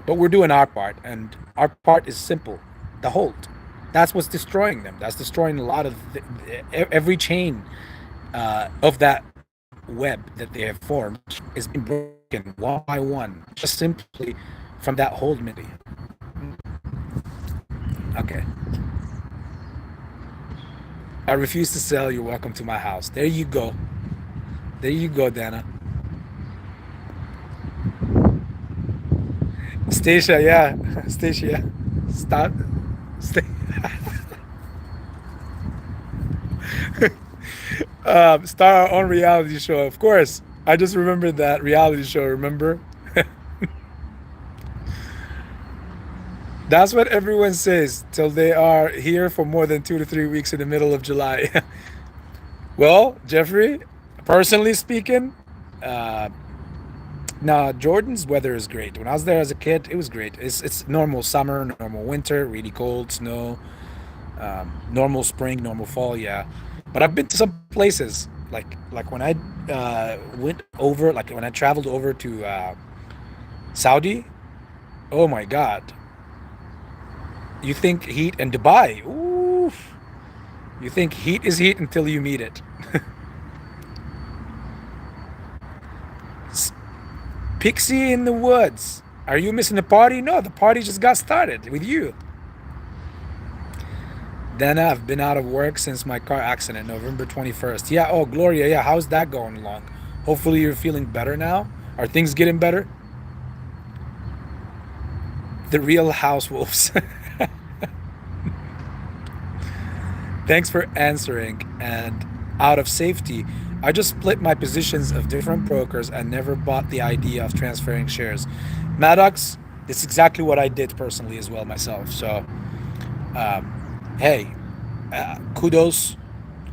But we're doing our part, and our part is simple: the hold. That's what's destroying them. That's destroying a lot of every chain of that web that they have formed is being broken one by one, just simply from that hold MIDI. Okay. I refuse to sell. You're welcome to my house. There you go. There you go, Dana. Stacia, yeah. Stacia. Stop. Stay. Start our own reality show. Of course. I just remembered that reality show, remember? That's what everyone says till they are here for more than 2 to 3 weeks in the middle of July. Well, Jeffrey, personally speaking, uh, now Jordan's weather is great. When I was there as a kid, it was great. It's normal summer, normal winter, really cold, snow, normal spring, normal fall. Yeah, but I've been to some places like when I went over, like when I traveled over to Saudi. Oh my God! You think heat and Dubai? Ooh, you think heat is heat until you meet it. Pixie in the woods. Are you missing the party? No, the party just got started with you. Then I've been out of work since my car accident, November 21st. Yeah, oh, Gloria, yeah, how's that going along? Hopefully you're feeling better now. Are things getting better? The real house wolves. Thanks for answering. And out of safety, I just split my positions of different brokers and never bought the idea of transferring shares. Maddox, it's exactly what I did personally as well myself. So, hey, kudos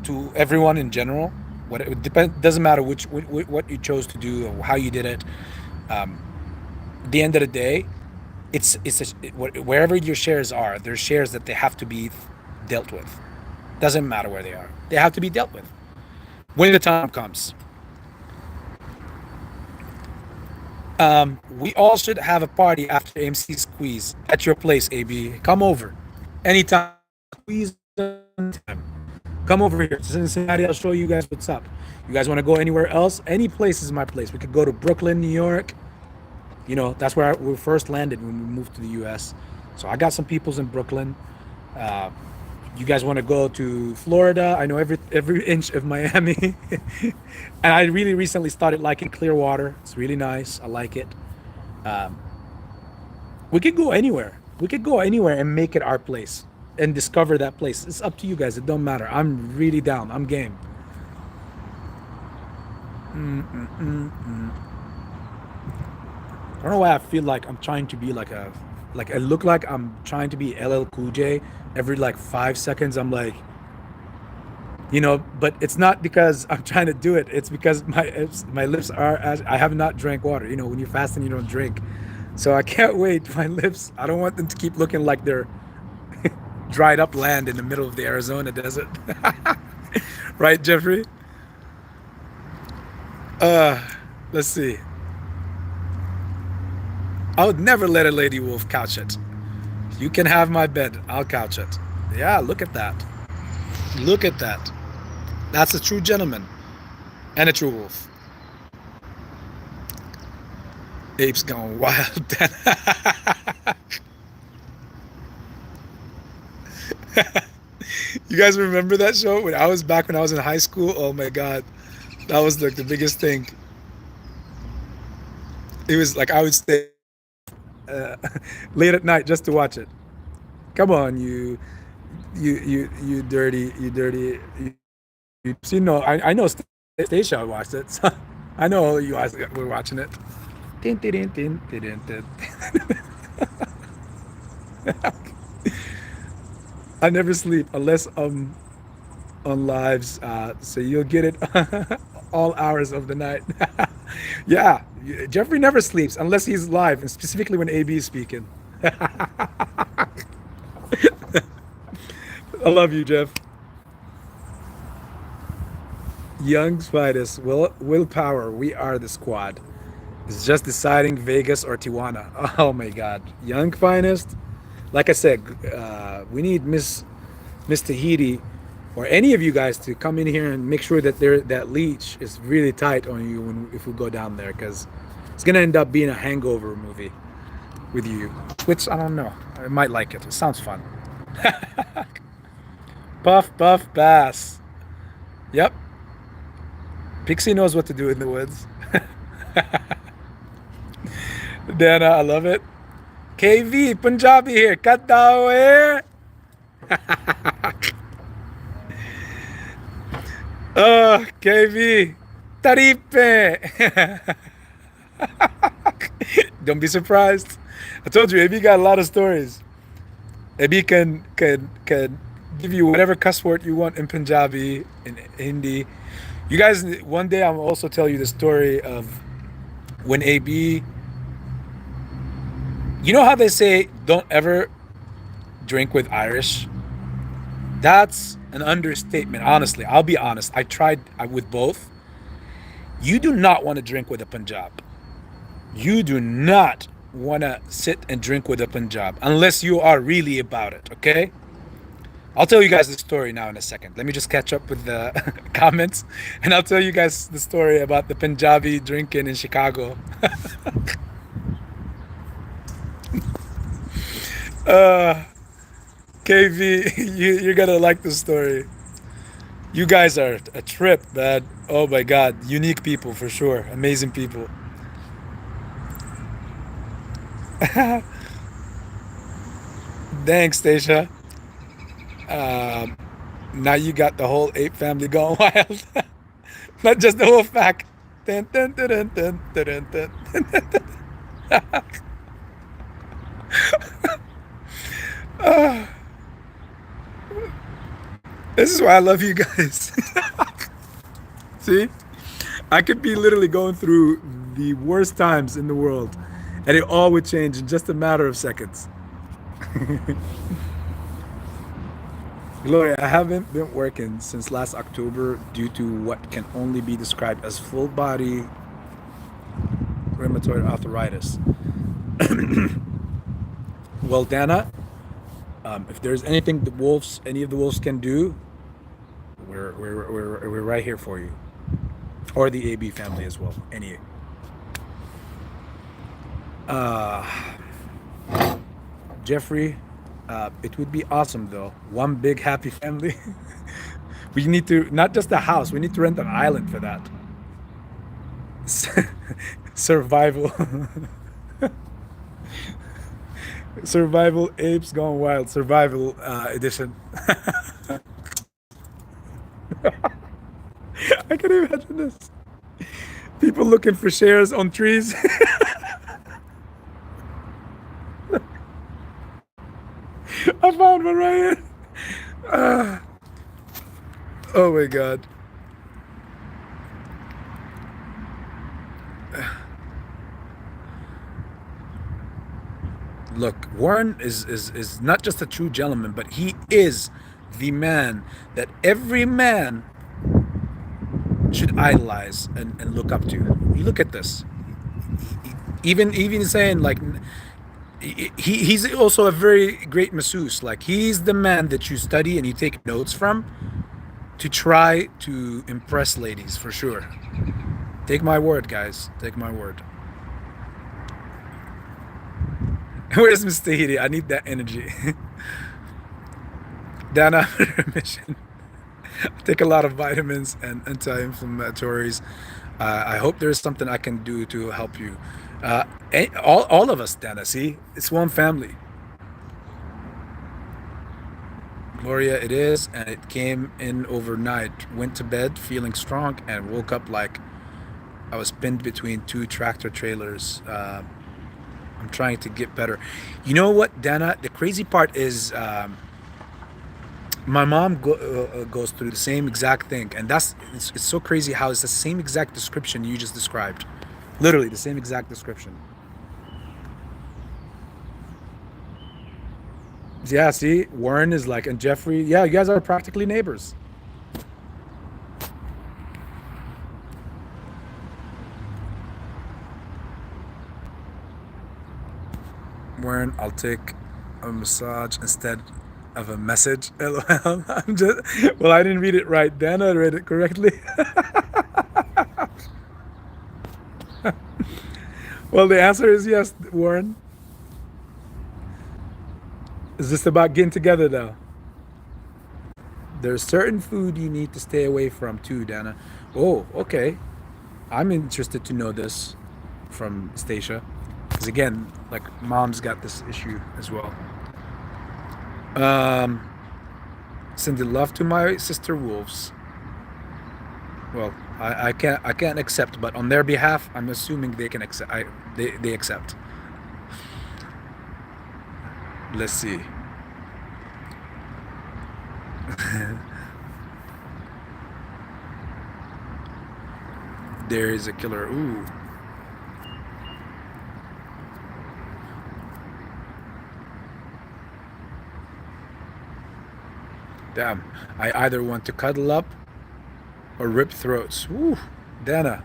to everyone in general. What it doesn't matter what you chose to do or how you did it. At the end of the day, wherever your shares are, there's shares that they have to be dealt with. Doesn't matter where they are; they have to be dealt with when the time comes. We all should have a party after MC Squeeze at your place, AB. Come over anytime. Squeeze anytime. Come over here to Cincinnati. I'll show you guys what's up. You guys want to go anywhere else? Any place is my place. We could go to Brooklyn, New York. You know, that's where we first landed when we moved to the U.S. So I got some peoples in Brooklyn. Uh, you guys want to go to Florida? I know every inch of Miami. And I really recently started liking Clearwater. It's really nice. I like it. Um, we could go anywhere. We could go anywhere and make it our place and discover that place. It's up to you guys. It don't matter. I'm really down. I'm game. Mm-mm-mm-mm. I don't know why I feel like I'm trying to be like I look like I'm trying to be LL Cool J. Every like 5 seconds, I'm like, but it's not because I'm trying to do it. It's because my lips are, as I have not drank water. When you're fasting, you don't drink. So I can't wait. My lips, I don't want them to keep looking like they're dried up land in the middle of the Arizona desert. Right, Jeffrey? Uh, let's see. I would never let a lady wolf couch it. You can have my bed. I'll couch it. Yeah, look at that. Look at that. That's a true gentleman and a true wolf. Apes gone wild. You guys remember that show when I was in high school? Oh my god, that was like the biggest thing. It was like I would stay uh, late at night just to watch it. Come on, you dirty, I know Stacia watched it. So I know you guys were watching it. Tin, tin, tin, tin, tin, tin. I never sleep unless on lives, so you'll get it all hours of the night. Yeah, Jeffrey never sleeps unless he's live, and specifically when AB is speaking. I love you, Jeff. Young's finest, willpower. We are the squad. It's just deciding Vegas or Tijuana. Oh my God, Young finest. Like I said, we need Miss Tahiti or any of you guys to come in here and make sure that that leech is really tight on you if we go down there, because it's gonna end up being a hangover movie with you, which I don't know. I might like it. It sounds fun. Puff, puff, bass. Yep. Pixie knows what to do in the woods. Dana, I love it. KV, Punjabi here. Katao here. Oh, KV. Taripe. Don't be surprised. I told you, AB got a lot of stories. AB can give you whatever cuss word you want in Punjabi, in Hindi. You guys, one day I'll also tell you the story of when AB. You know how they say don't ever drink with Irish? That's an understatement. Honestly, I'll be honest. I tried with both. You do not want to drink with a Punjab. You do not want to sit and drink with a Punjab unless you are really about it, okay? I'll tell you guys the story now in a second. Let me just catch up with the comments, and I'll tell you guys the story about the Punjabi drinking in Chicago. uh, KV, you're gonna like the story. You guys are a trip, man. Oh my God, unique people for sure. Amazing people. Thanks, Stacia. Um, Now you got the whole ape family going wild. Not just the whole pack. Dun, dun, dun, dun, dun, dun, dun, dun. Ah, this is why I love you guys. See? I could be literally going through the worst times in the world, and it all would change in just a matter of seconds. Gloria, I haven't been working since last October due to what can only be described as full body rheumatoid arthritis. Well, Dana, if there's anything any of the wolves can do, we're right here for you, or the AB family as well. Any. Uh, Jeffrey, it would be awesome though. One big happy family. We need to not just a house. We need to rent an island for that. Survival. Survival apes gone wild. Survival edition. I can imagine this. People looking for shares on trees. I found one right here. Oh my God. Look, Warren is not just a true gentleman, but he is the man that every man should idolize and look up to. You look at this. Even saying like he's also a very great masseuse. Like he's the man that you study and you take notes from to try to impress ladies for sure. Take my word, guys. Take my word. Where's Mr. Tahiti? I need that energy. Dana, remission. I take a lot of vitamins and anti-inflammatories. I hope there's something I can do to help you. All of us, Dana. See, it's one family. Gloria, it is, and it came in overnight. Went to bed feeling strong and woke up like I was pinned between two tractor trailers. I'm trying to get better. You know what, Dana? The crazy part is my mom goes through the same exact thing, and it's so crazy how it's the same exact description you just described. Literally the same exact description. Yeah, see, Warren is like, and Jeffrey, yeah, you guys are practically neighbors. Warren, I'll take a massage instead of a message. LOL. I'm just, well, I didn't read it right. Dana read it correctly. Well, the answer is yes, Warren. Is this about getting together, though? There's certain food you need to stay away from, too, Dana. Oh, okay. I'm interested to know this from Stacia. Because, again, like, mom's got this issue as well. Sending love to my sister wolves. Well, I can't accept, but on their behalf, I'm assuming they can accept. They accept. Let's see. There is a killer. Ooh. Damn. I either want to cuddle up or rip throats. Ooh. Dana.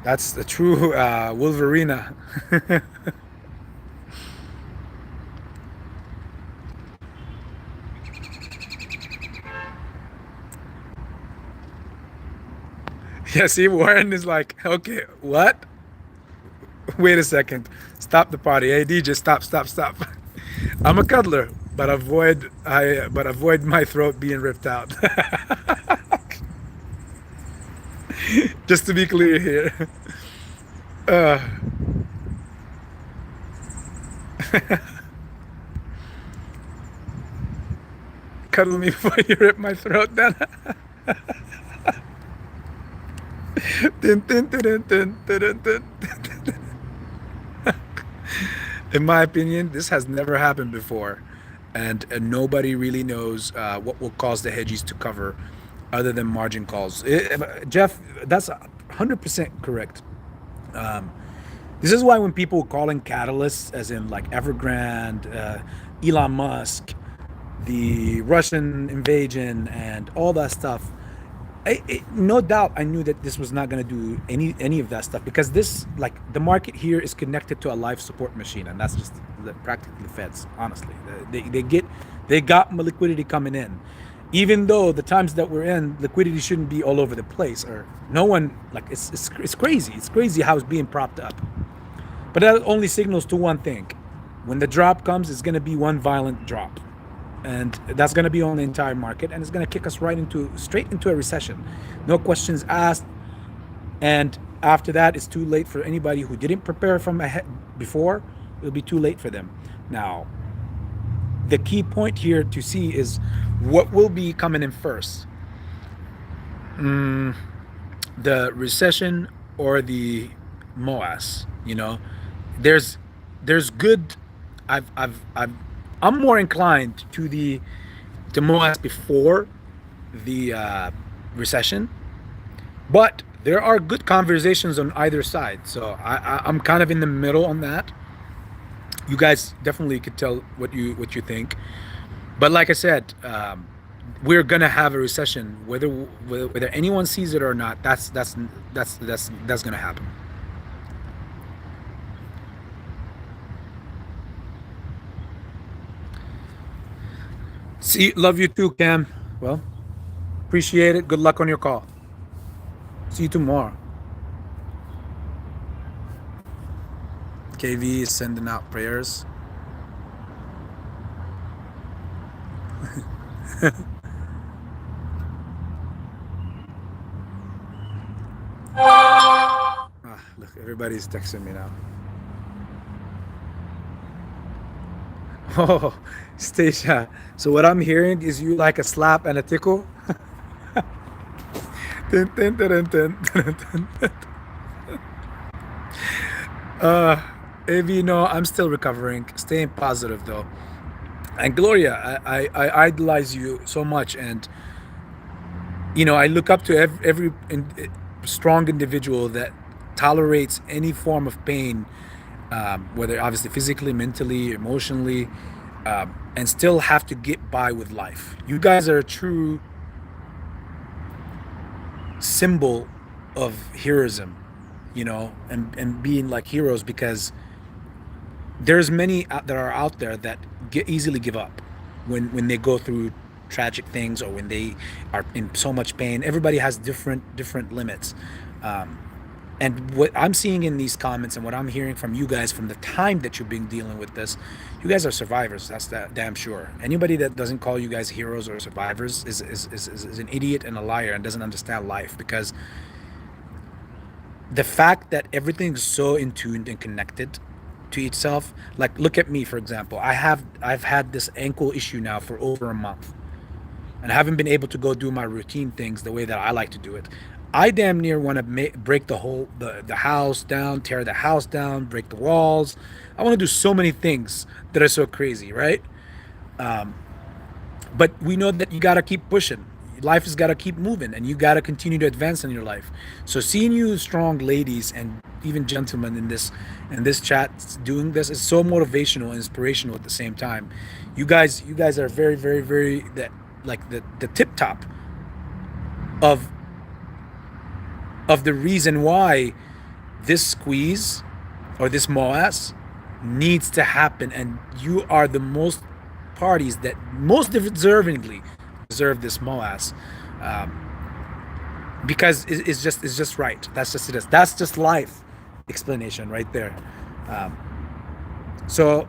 That's the true Wolverina. Yeah, see, Warren is like, okay, what? Wait a second. Stop the party. Hey, DJ, stop. I'm a cuddler, but avoid my throat being ripped out. Just to be clear here. Uh, Cuddle me before you rip my throat down. In my opinion, this has never happened before, and nobody really knows what will cause the hedgies to cover, other than margin calls. Jeff, that's 100% correct. Um, this is why when people calling catalysts, as in like Evergrande, Elon Musk, the Russian invasion, and all that stuff, no doubt I knew that this was not going to do any of that stuff, because this, like, the market here is connected to a life support machine, and that's just practically the feds. Honestly, they got liquidity coming in, even though the times that we're in, liquidity shouldn't be all over the place, or no one, like, it's crazy. It's crazy how it's being propped up. But that only signals to one thing: when the drop comes, it's going to be one violent drop, and that's going to be on the entire market, and it's going to kick us straight into a recession, no questions asked. And after that, it's too late for anybody who didn't prepare from ahead before. It'll be too late for them. Now, the key point here to see is what will be coming in first: the recession or the MOAS. There's good. I'm more inclined to the MOAS before the recession, but there are good conversations on either side. So I'm kind of in the middle on that. You guys definitely could tell what you think, but like I said, we're gonna have a recession, whether anyone sees it or not. That's gonna happen. See, love you too, Cam. Well, appreciate it. Good luck on your call. See you tomorrow. KV is sending out prayers. Look, everybody's texting me now. Oh, Stacia. So what I'm hearing is you like a slap and a tickle. Dun, dun, dun, dun, dun, dun, dun, dun. AV, no, I'm still recovering. Staying positive though. And Gloria, I idolize you so much, and I look up to every strong individual that tolerates any form of pain, whether obviously physically, mentally, emotionally, and still have to get by with life. You guys are a true symbol of heroism, and being like heroes, because there's many that are out there that easily give up when they go through tragic things, or when they are in so much pain. Everybody has different limits. um, and what I'm seeing in these comments, and what I'm hearing from you guys from the time that you've been dealing with this, you guys are survivors. That's that damn sure. Anybody that doesn't call you guys heroes or survivors is an idiot and a liar and doesn't understand life. Because the fact that everything's so in tuned and connected to itself, like look at me for example. I've had this ankle issue now for over a month, and I haven't been able to go do my routine things the way that I like to do it. I damn near want to break the house down, tear the house down, break the walls. I want to do so many things that are so crazy, right? Um, but we know that you got to keep pushing. Life has got to keep moving, and you got to continue to advance in your life. So seeing you strong ladies and even gentlemen in this chat doing this is so motivational and inspirational at the same time. You guys are very, very, very, that like the tip top of the reason why this squeeze or this MOAS needs to happen, and you are the most parties that most deservingly deserve this MOAS, because it's just right. That's just it is. That's just life explanation right there. Um, so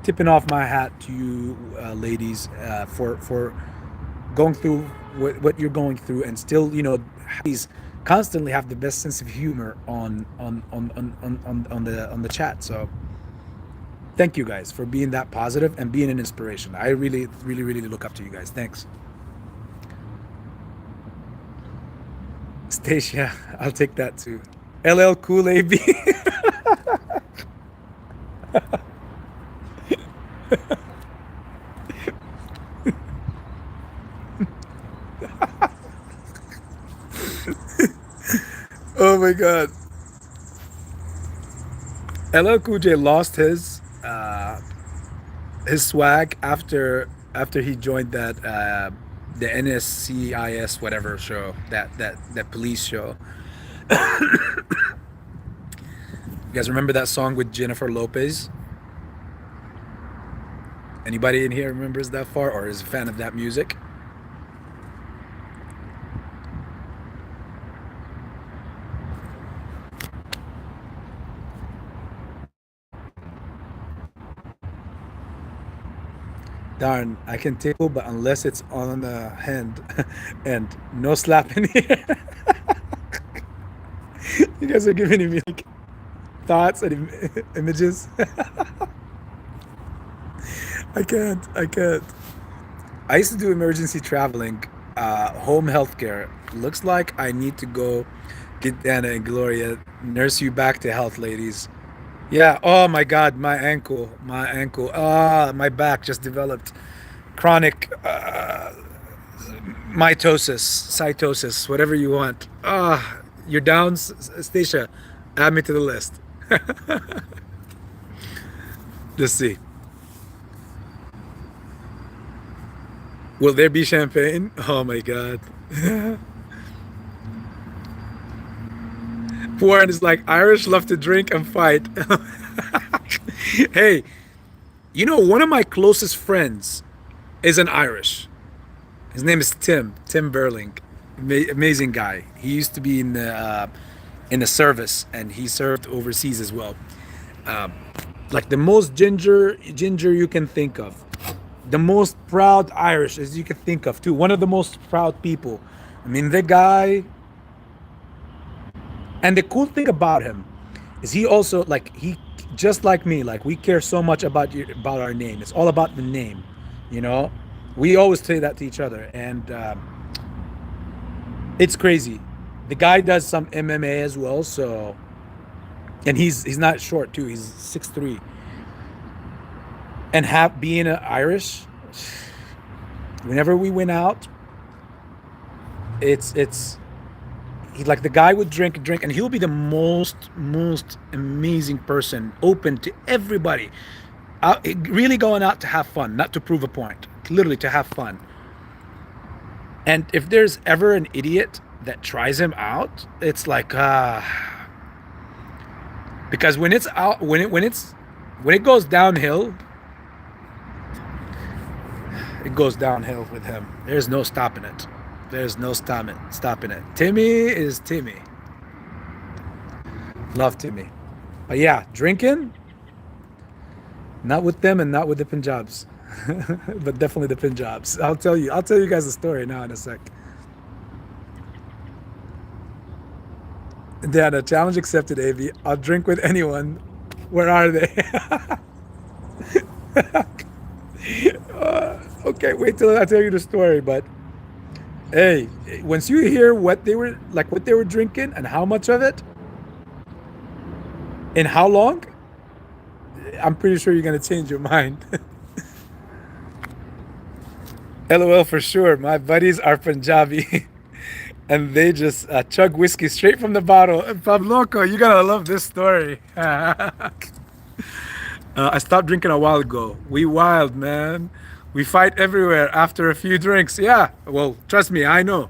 tipping off my hat to you, ladies, for going through what you're going through, and still, please constantly have the best sense of humor on the chat. So thank you guys for being that positive and being an inspiration. I really, really, really look up to you guys. Thanks. Stacia, I'll take that too. LL Cool AB. Oh my god. LL Cool J lost his swag after he joined the NSCIS whatever show, that police show. You guys remember that song with Jennifer Lopez? Anybody in here remembers that far or is a fan of that music? Darn, I can tickle, but unless it's on the hand, and no slapping here. You guys are giving me like thoughts and images. I can't. I used to do emergency traveling, home healthcare. Looks like I need to go get Dana and Gloria, nurse you back to health, ladies. Yeah. Oh my God, my ankle, my back just developed chronic mitosis, cytosis, whatever you want. You're down, Stacia. Add me to the list. Let's see. Will there be champagne? Oh my God. Warren is like, Irish love to drink and fight. Hey, one of my closest friends is an Irish. His name is Tim Burling. Amazing guy. He used to be in the service, and he served overseas as well. Like the most ginger you can think of. The most proud Irish as you can think of too. One of the most proud people. I mean, the guy. And the cool thing about him is he also, like, he just like me, like we care so much about our name. It's all about the name, we always say that to each other, and it's crazy. The guy does some MMA as well, so, and he's not short too. He's 6'3", and being an Irish, whenever we went out, it's like the guy would drink, and he'll be the most amazing person, open to everybody, really going out to have fun, not to prove a point, literally to have fun. And if there's ever an idiot that tries him out, it's like because when it's out, when it goes downhill, it goes downhill with him. There's no stopping it. There's no stopping it. Timmy is Timmy. Love Timmy. But yeah, drinking, not with them and not with the Punjabs. But definitely the Punjabs. I'll tell you guys the story now in a sec. Yeah, the challenge accepted, AB. I'll drink with anyone. Where are they? Okay, wait till I tell you the story. But hey, once you hear what they were drinking and how much of it, and how long, I'm pretty sure you're gonna change your mind. LOL for sure. My buddies are Punjabi, and they just chug whiskey straight from the bottle. Pabloco, you're gonna love this story. I stopped drinking a while ago. We wild, man. We fight everywhere after a few drinks. Yeah, well, trust me, I know.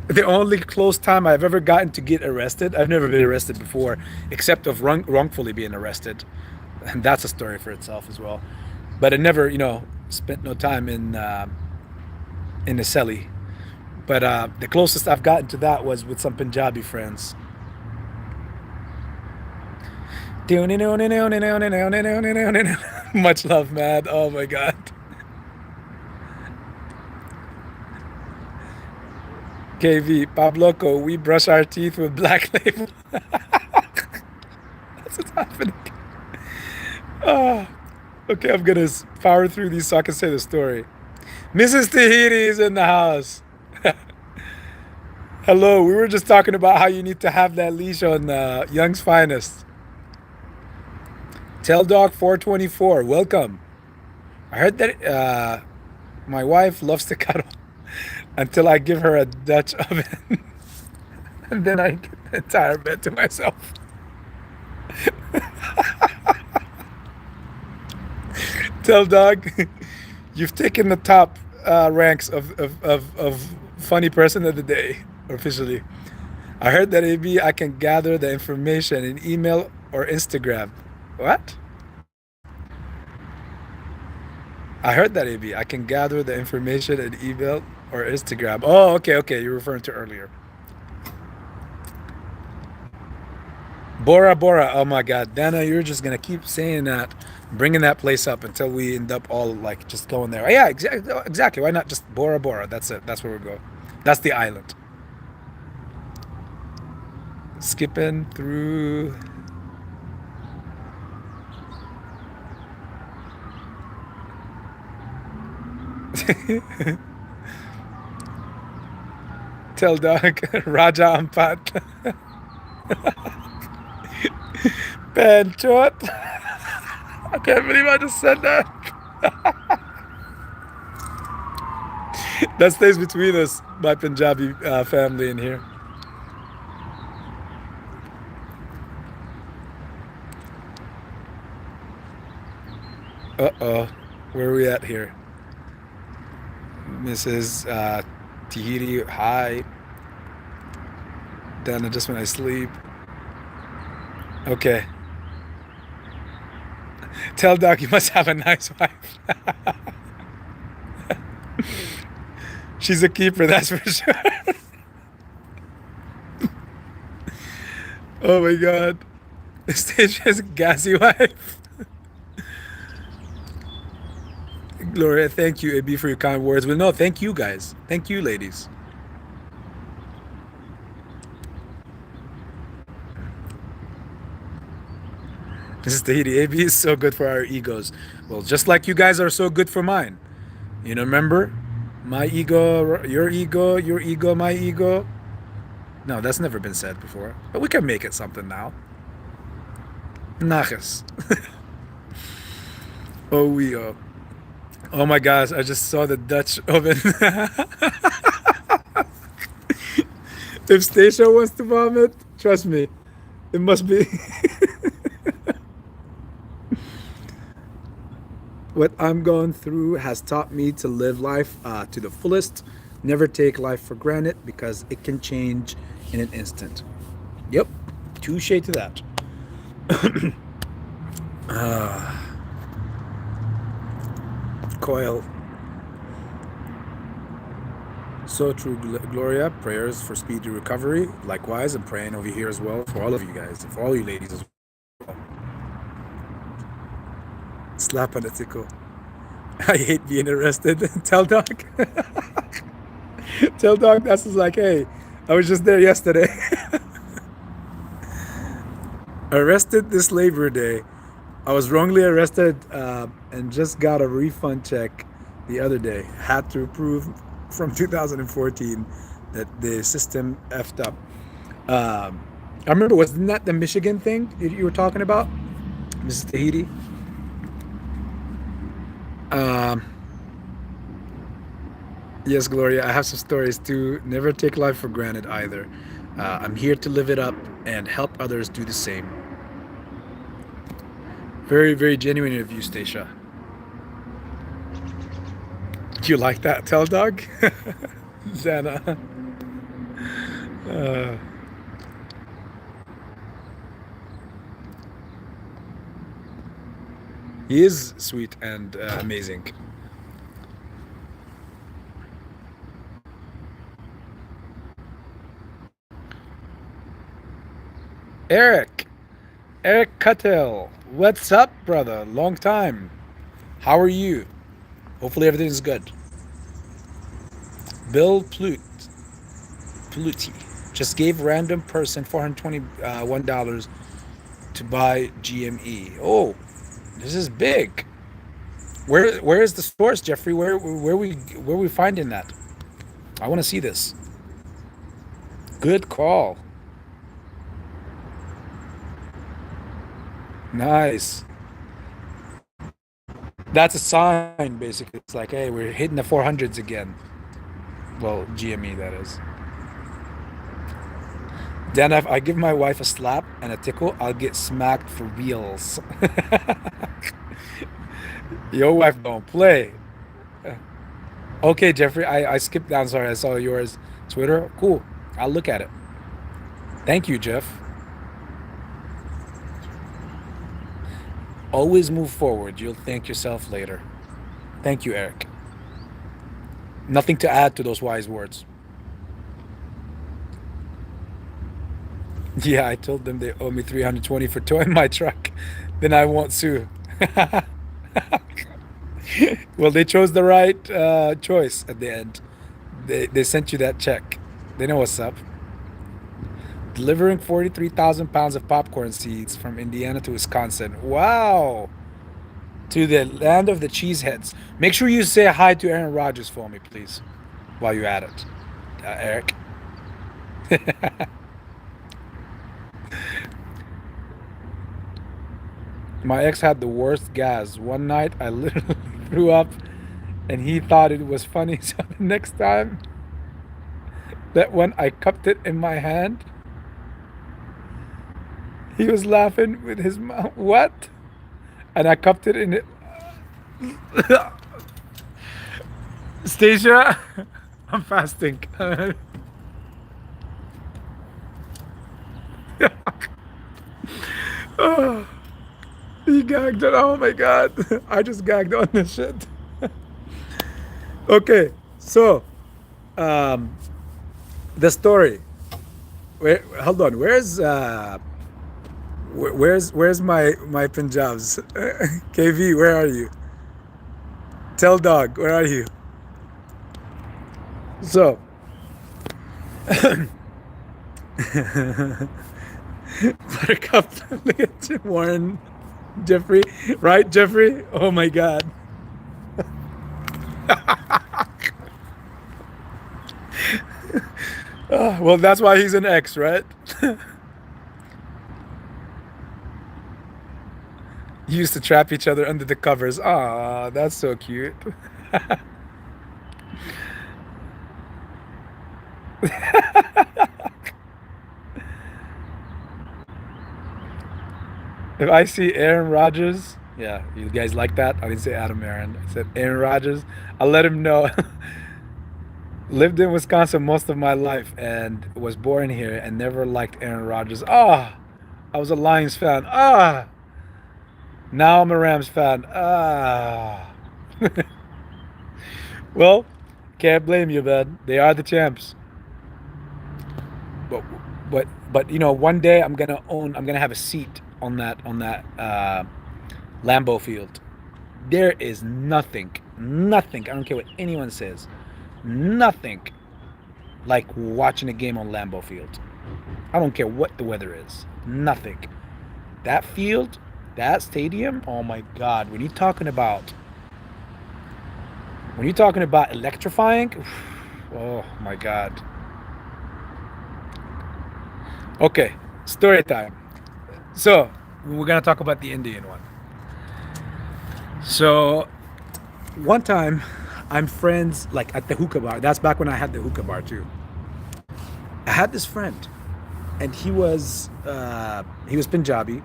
The only close time I've ever gotten to get arrested, I've never been arrested before, except of wrongfully being arrested. And that's a story for itself as well. But I never, spent no time in the celly. But the closest I've gotten to that was with some Punjabi friends. Much love, man. Oh my God. KV, Pabloco, we brush our teeth with Black Label. That's what's happening. Oh, okay, I'm gonna power through these so I can say the story. Mrs. Tahiri is in the house. Hello, we were just talking about how you need to have that leash on Young's Finest. Tell Dog 424, welcome. I heard that my wife loves to cuddle until I give her a Dutch oven. And then I get the entire bed to myself. Tell Dog, you've taken the top ranks of funny person of the day, officially. I heard that AB, I can gather the information in email or Instagram. What? I heard that, AB. I can gather the information in email or Instagram. Oh, okay. You're referring to earlier. Bora Bora. Oh my God, Dana, you're just gonna keep saying that, bringing that place up until we end up all like just going there. Yeah, exactly. Why not just Bora Bora? That's it. That's where we go. That's the island. Skipping through. Tell Dog, Raja Ampat. Benchot. I can't believe I just said that. That stays between us, my Punjabi family in here. Uh-oh. Where are we at here? Mrs. Tahiri, hi. Dana, just when I sleep. Okay. Tell Doc you must have a nice wife. She's a keeper, that's for sure. Oh my God. Stage has a gassy wife. Gloria, thank you, AB, for your kind words. Well, no, thank you guys. Thank you, ladies. This is Tahiti. AB is so good for our egos. Well, just like you guys are so good for mine. Remember? My ego, your ego, my ego. No, that's never been said before. But we can make it something now. Naches. Oh, we are. Oh my gosh, I just saw the Dutch oven. If Stacia wants to vomit, trust me, it must be. What I'm going through has taught me to live life to the fullest, never take life for granted because it can change in an instant. Yep, touche to that. Coil. So true, Gloria. Prayers for speedy recovery. Likewise, I'm praying over here as well for all of you guys, and for all you ladies as well. Slap on a tickle. I hate being arrested. Tell Doc. Tell Doc that's just like, hey, I was just there yesterday. Arrested this Labor Day. I was wrongly arrested and just got a refund check the other day. Had to prove from 2014 that the system effed up. I remember, wasn't that the Michigan thing you were talking about, Mrs. Tahiti? Yes, Gloria, I have some stories too. Never take life for granted either. I'm here to live it up and help others do the same. Very, very genuine of you, Stacia. Do you like that, Tell Dog? Jana. He is sweet and amazing. Eric Cuttle, what's up, brother? Long time. How are you? Hopefully everything's good. Bill Pluti just gave random person $421 to buy GME. Oh, this is big. Where is the source, Jeffrey? Where we finding that? I want to see this. Good call. Nice. That's a sign, basically. It's like, hey, we're hitting the 400s again. Well, GME, that is. Then if I give my wife a slap and a tickle, I'll get smacked for reals. Your wife don't play. Okay, Jeffrey, I skipped down. Sorry, I saw yours. Twitter, cool. I'll look at it. Thank you, Jeff. Always move forward. You'll thank yourself later. Thank you, Eric. Nothing to add to those wise words. Yeah, I told them they owe me $320 for towing my truck. Then I won't sue. Well, they chose the right choice at the end. They sent you that check. They know what's up. Delivering 43,000 pounds of popcorn seeds from Indiana to Wisconsin. Wow. To the land of the cheeseheads. Make sure you say hi to Aaron Rodgers for me, please, while you're at it. Eric. My ex had the worst gas. One night I literally threw up and he thought it was funny. So the next time that when I cupped it in my hand, he was laughing with his mouth. What? And I cupped it in it. Stacia, I'm fasting. Oh, he gagged it. Oh my god. I just gagged on this shit. Okay, so the story. Hold on. Where's my Punjabs? KV, where are you? Tell Dog, where are you? So, Buttercup, look at Warren, Jeffrey, right, Jeffrey? Oh my God. Well, that's why he's an ex, right? You used to trap each other under the covers. Ah, that's so cute. If I see Aaron Rodgers, yeah, you guys like that? I didn't say Adam Aaron. I said Aaron Rodgers. I'll let him know. Lived in Wisconsin most of my life and was born here and never liked Aaron Rodgers. Ah, I was a Lions fan. Ah, now I'm a Rams fan. Ah. Well, can't blame you, man. They are the champs. But but you know, one day I'm gonna have a seat on that Lambeau Field. There is nothing. I don't care what anyone says. Nothing like watching a game on Lambeau Field. I don't care what the weather is. Nothing. That field, that stadium. Oh my God! When you're talking about electrifying, oh my God. Okay, story time. So we're gonna talk about the Indian one. So one time, I'm friends like at the hookah bar. That's back when I had the hookah bar too. I had this friend, and he was Punjabi,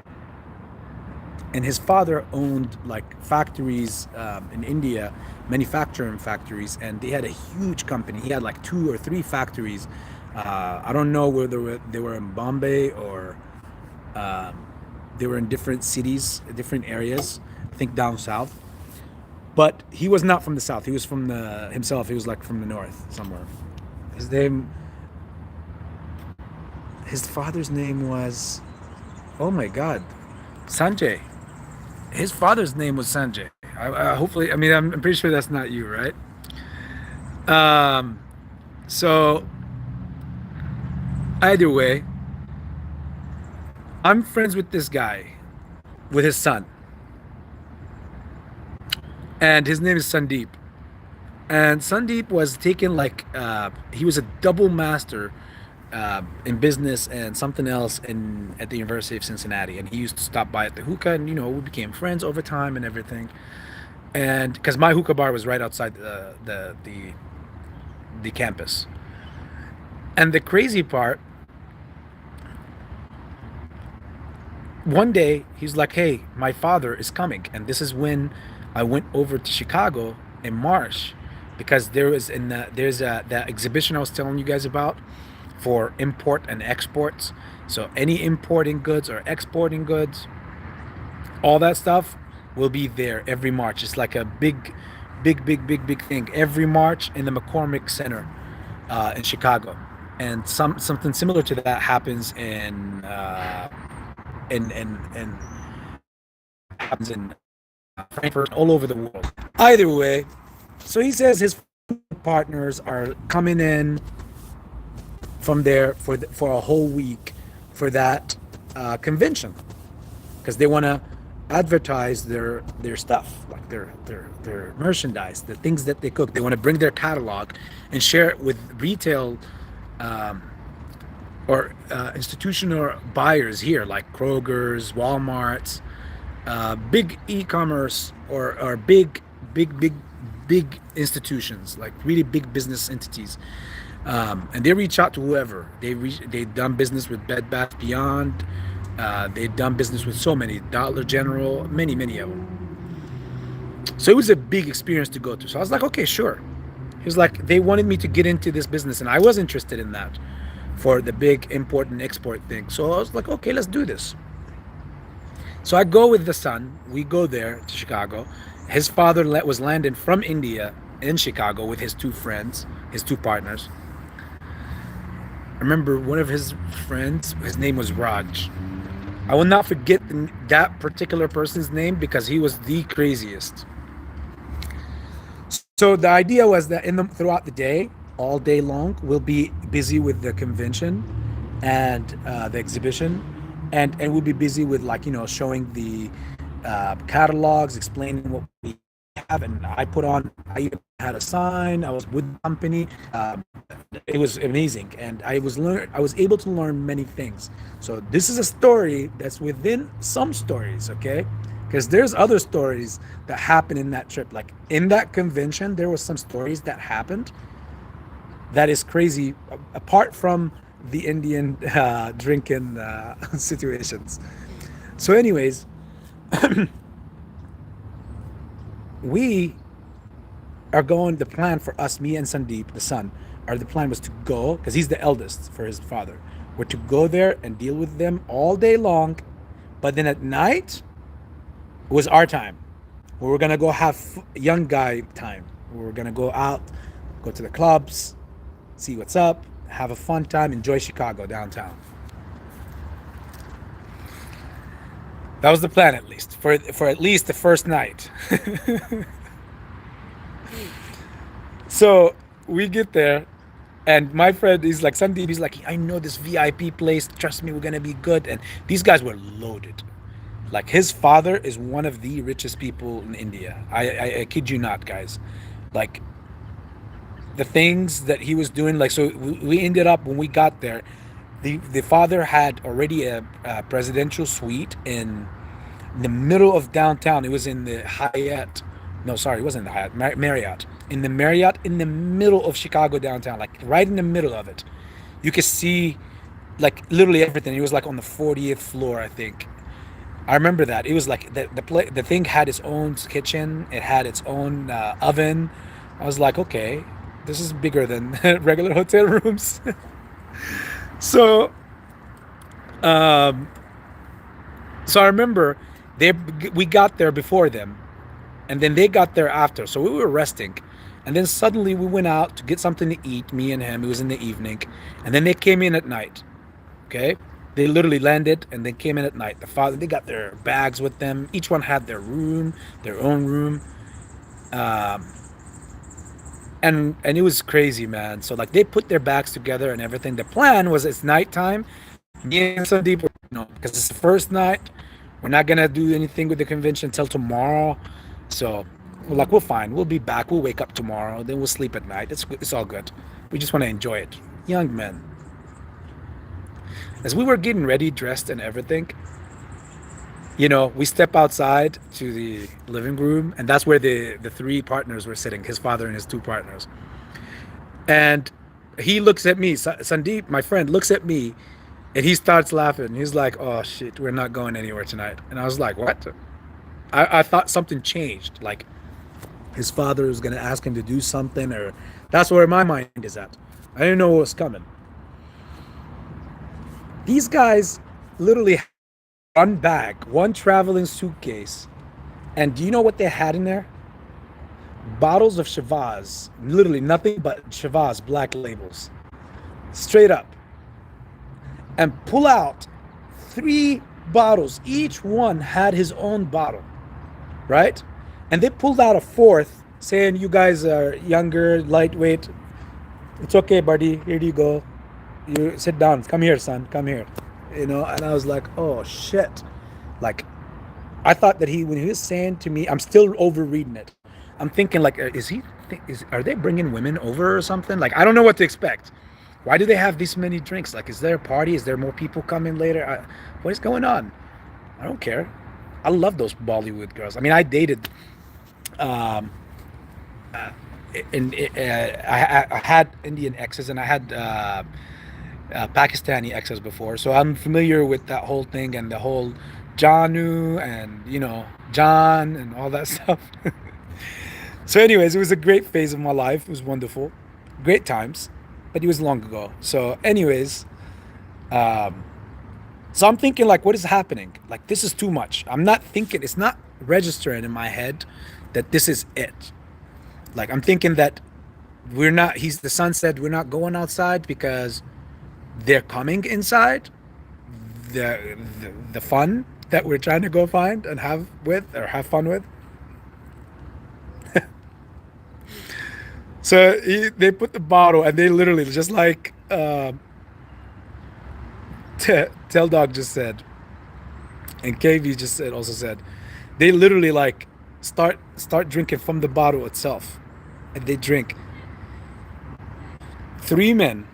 and his father owned like factories in India, manufacturing factories, and they had a huge company. He had like 2 or 3 factories. I don't know where they were in Bombay or um, they were in different cities, different areas. I think down south. But he was not from the south. He was from the himself. He was like from the north somewhere. His name, his father's name was, oh my God, Sanjay. His father's name was Sanjay. Hopefully, I mean, I'm pretty sure that's not you, right? Um, so either way, I'm friends with this guy, with his son, and his name is Sandeep. And Sandeep was taken like he was a double master in business and something else in at the University of Cincinnati. And he used to stop by at the hookah, and we became friends over time and everything. And because my hookah bar was right outside the campus. And the crazy part, one day he's like, "Hey, my father is coming," and this is when I went over to Chicago in March because there's a that exhibition I was telling you guys about for import and exports. So any importing goods or exporting goods, all that stuff will be there every March. It's like a big thing every March in the McCormick Center in Chicago, and something similar to that happens in happens in Frankfurt, all over the world. Either way, so he says his partners are coming in from there for a whole week for that convention because they want to advertise their stuff, like their merchandise, the things that they cook. They want to bring their catalog and share it with retail um, or institutional buyers here, like Kroger's, Walmart's, big e-commerce or big institutions, like really big business entities. And they reach out to whoever. They've done business with Bed Bath Beyond. They've done business with so many, Dollar General, many of them. So it was a big experience to go to. So I was like, okay, sure. He was like, they wanted me to get into this business, and I was interested in that for the big import and export thing. So I was like, okay, let's do this. So I go with the son. We go there to Chicago. His father was landed from India in Chicago with his 2 friends, his 2 partners. I remember one of his friends, his name was Raj. I will not forget that particular person's name because he was the craziest. So the idea was that throughout the day, all day long, we'll be busy with the convention and the exhibition, and we'll be busy with showing the catalogs, explaining what we have. And I even had a sign. I was with the company. It was amazing, and I was able to learn many things. So this is a story that's within some stories, okay? Because there's other stories that happen in that trip. Like in that convention, there was some stories that happened that is crazy, apart from the Indian drinking situations. So, anyways, we are going. The plan for us, me and Sandeep, the son, the plan was to go because he's the eldest for his father. We're to go there and deal with them all day long, but then at night it was our time. We were gonna go have young guy time. We were gonna go out, go to the clubs, see what's up, have a fun time, enjoy Chicago downtown. That was the plan, at least for at least the first night. So we get there, and my friend is like, Sandeep, he's like, I know this VIP place. Trust me, we're gonna be good. And these guys were loaded. Like his father is one of the richest people in India. I kid you not, guys. Like the things that he was doing. Like so, we ended up when we got there. The father had already a presidential suite in the middle of downtown. It was in the Hyatt. No, sorry, it wasn't the Hyatt. Marriott. In the Marriott in the middle of Chicago downtown, like right in the middle of it. You could see like literally everything. It was like on the 40th floor, I think. I remember that. It was like the thing had its own kitchen. It had its own oven. I was like, okay, this is bigger than regular hotel rooms. So, um, so I remember we got there before them, and then they got there after. So we were resting, and then suddenly we went out to get something to eat. Me and him. It was in the evening, and then they came in at night. Okay, they literally landed and they came in at night. They got their bags with them. Each one had their room, their own room. Um, and it was crazy, man. So like they put their bags together and everything. The plan was it's nighttime. Me and Sandeep, because it's the first night. We're not gonna do anything with the convention until tomorrow. So we're like, we're fine. We'll be back. We'll wake up tomorrow. Then we'll sleep at night. It's all good. We just want to enjoy it. Young men. As we were getting ready, dressed and everything, we step outside to the living room, and that's where the three partners were sitting, his father and his two partners. And he looks at me, Sandeep, my friend, looks at me, and he starts laughing. He's like, oh shit, we're not going anywhere tonight. And I was like, what? I thought something changed, like his father was going to ask him to do something, or that's where my mind is at. I didn't know what was coming. These guys literally one bag, one traveling suitcase, and do you know what they had in there? Bottles of Shivas, literally nothing but Shivas, black labels, straight up, and pull out 3 bottles. Each one had his own bottle, right? And they pulled out a 4th, saying, you guys are younger, lightweight. It's okay, buddy, here you go. You sit down, come here, son, come here. And I was like, oh shit. Like, I thought that when he was saying to me, I'm still overreading it. I'm thinking like, are they bringing women over or something? Like, I don't know what to expect. Why do they have this many drinks? Like, is there a party? Is there more people coming later? What is going on? I don't care. I love those Bollywood girls. I mean, I dated, I had Indian exes, and I had Pakistani exes before, so I'm familiar with that whole thing and the whole Janu and John and all that stuff. So anyways, it was a great phase of my life. It was wonderful, great times, but it was long ago. So anyways, so I'm thinking like, what is happening? Like, this is too much. I'm not thinking, it's not registering in my head that this is it. Like, I'm thinking that the son said we're not going outside because they're coming inside. The fun that we're trying to go find and have fun with. So they put the bottle, and they literally just like Tell Dog just said, and KV just also said, they literally like start drinking from the bottle itself, and they drink. 3 men,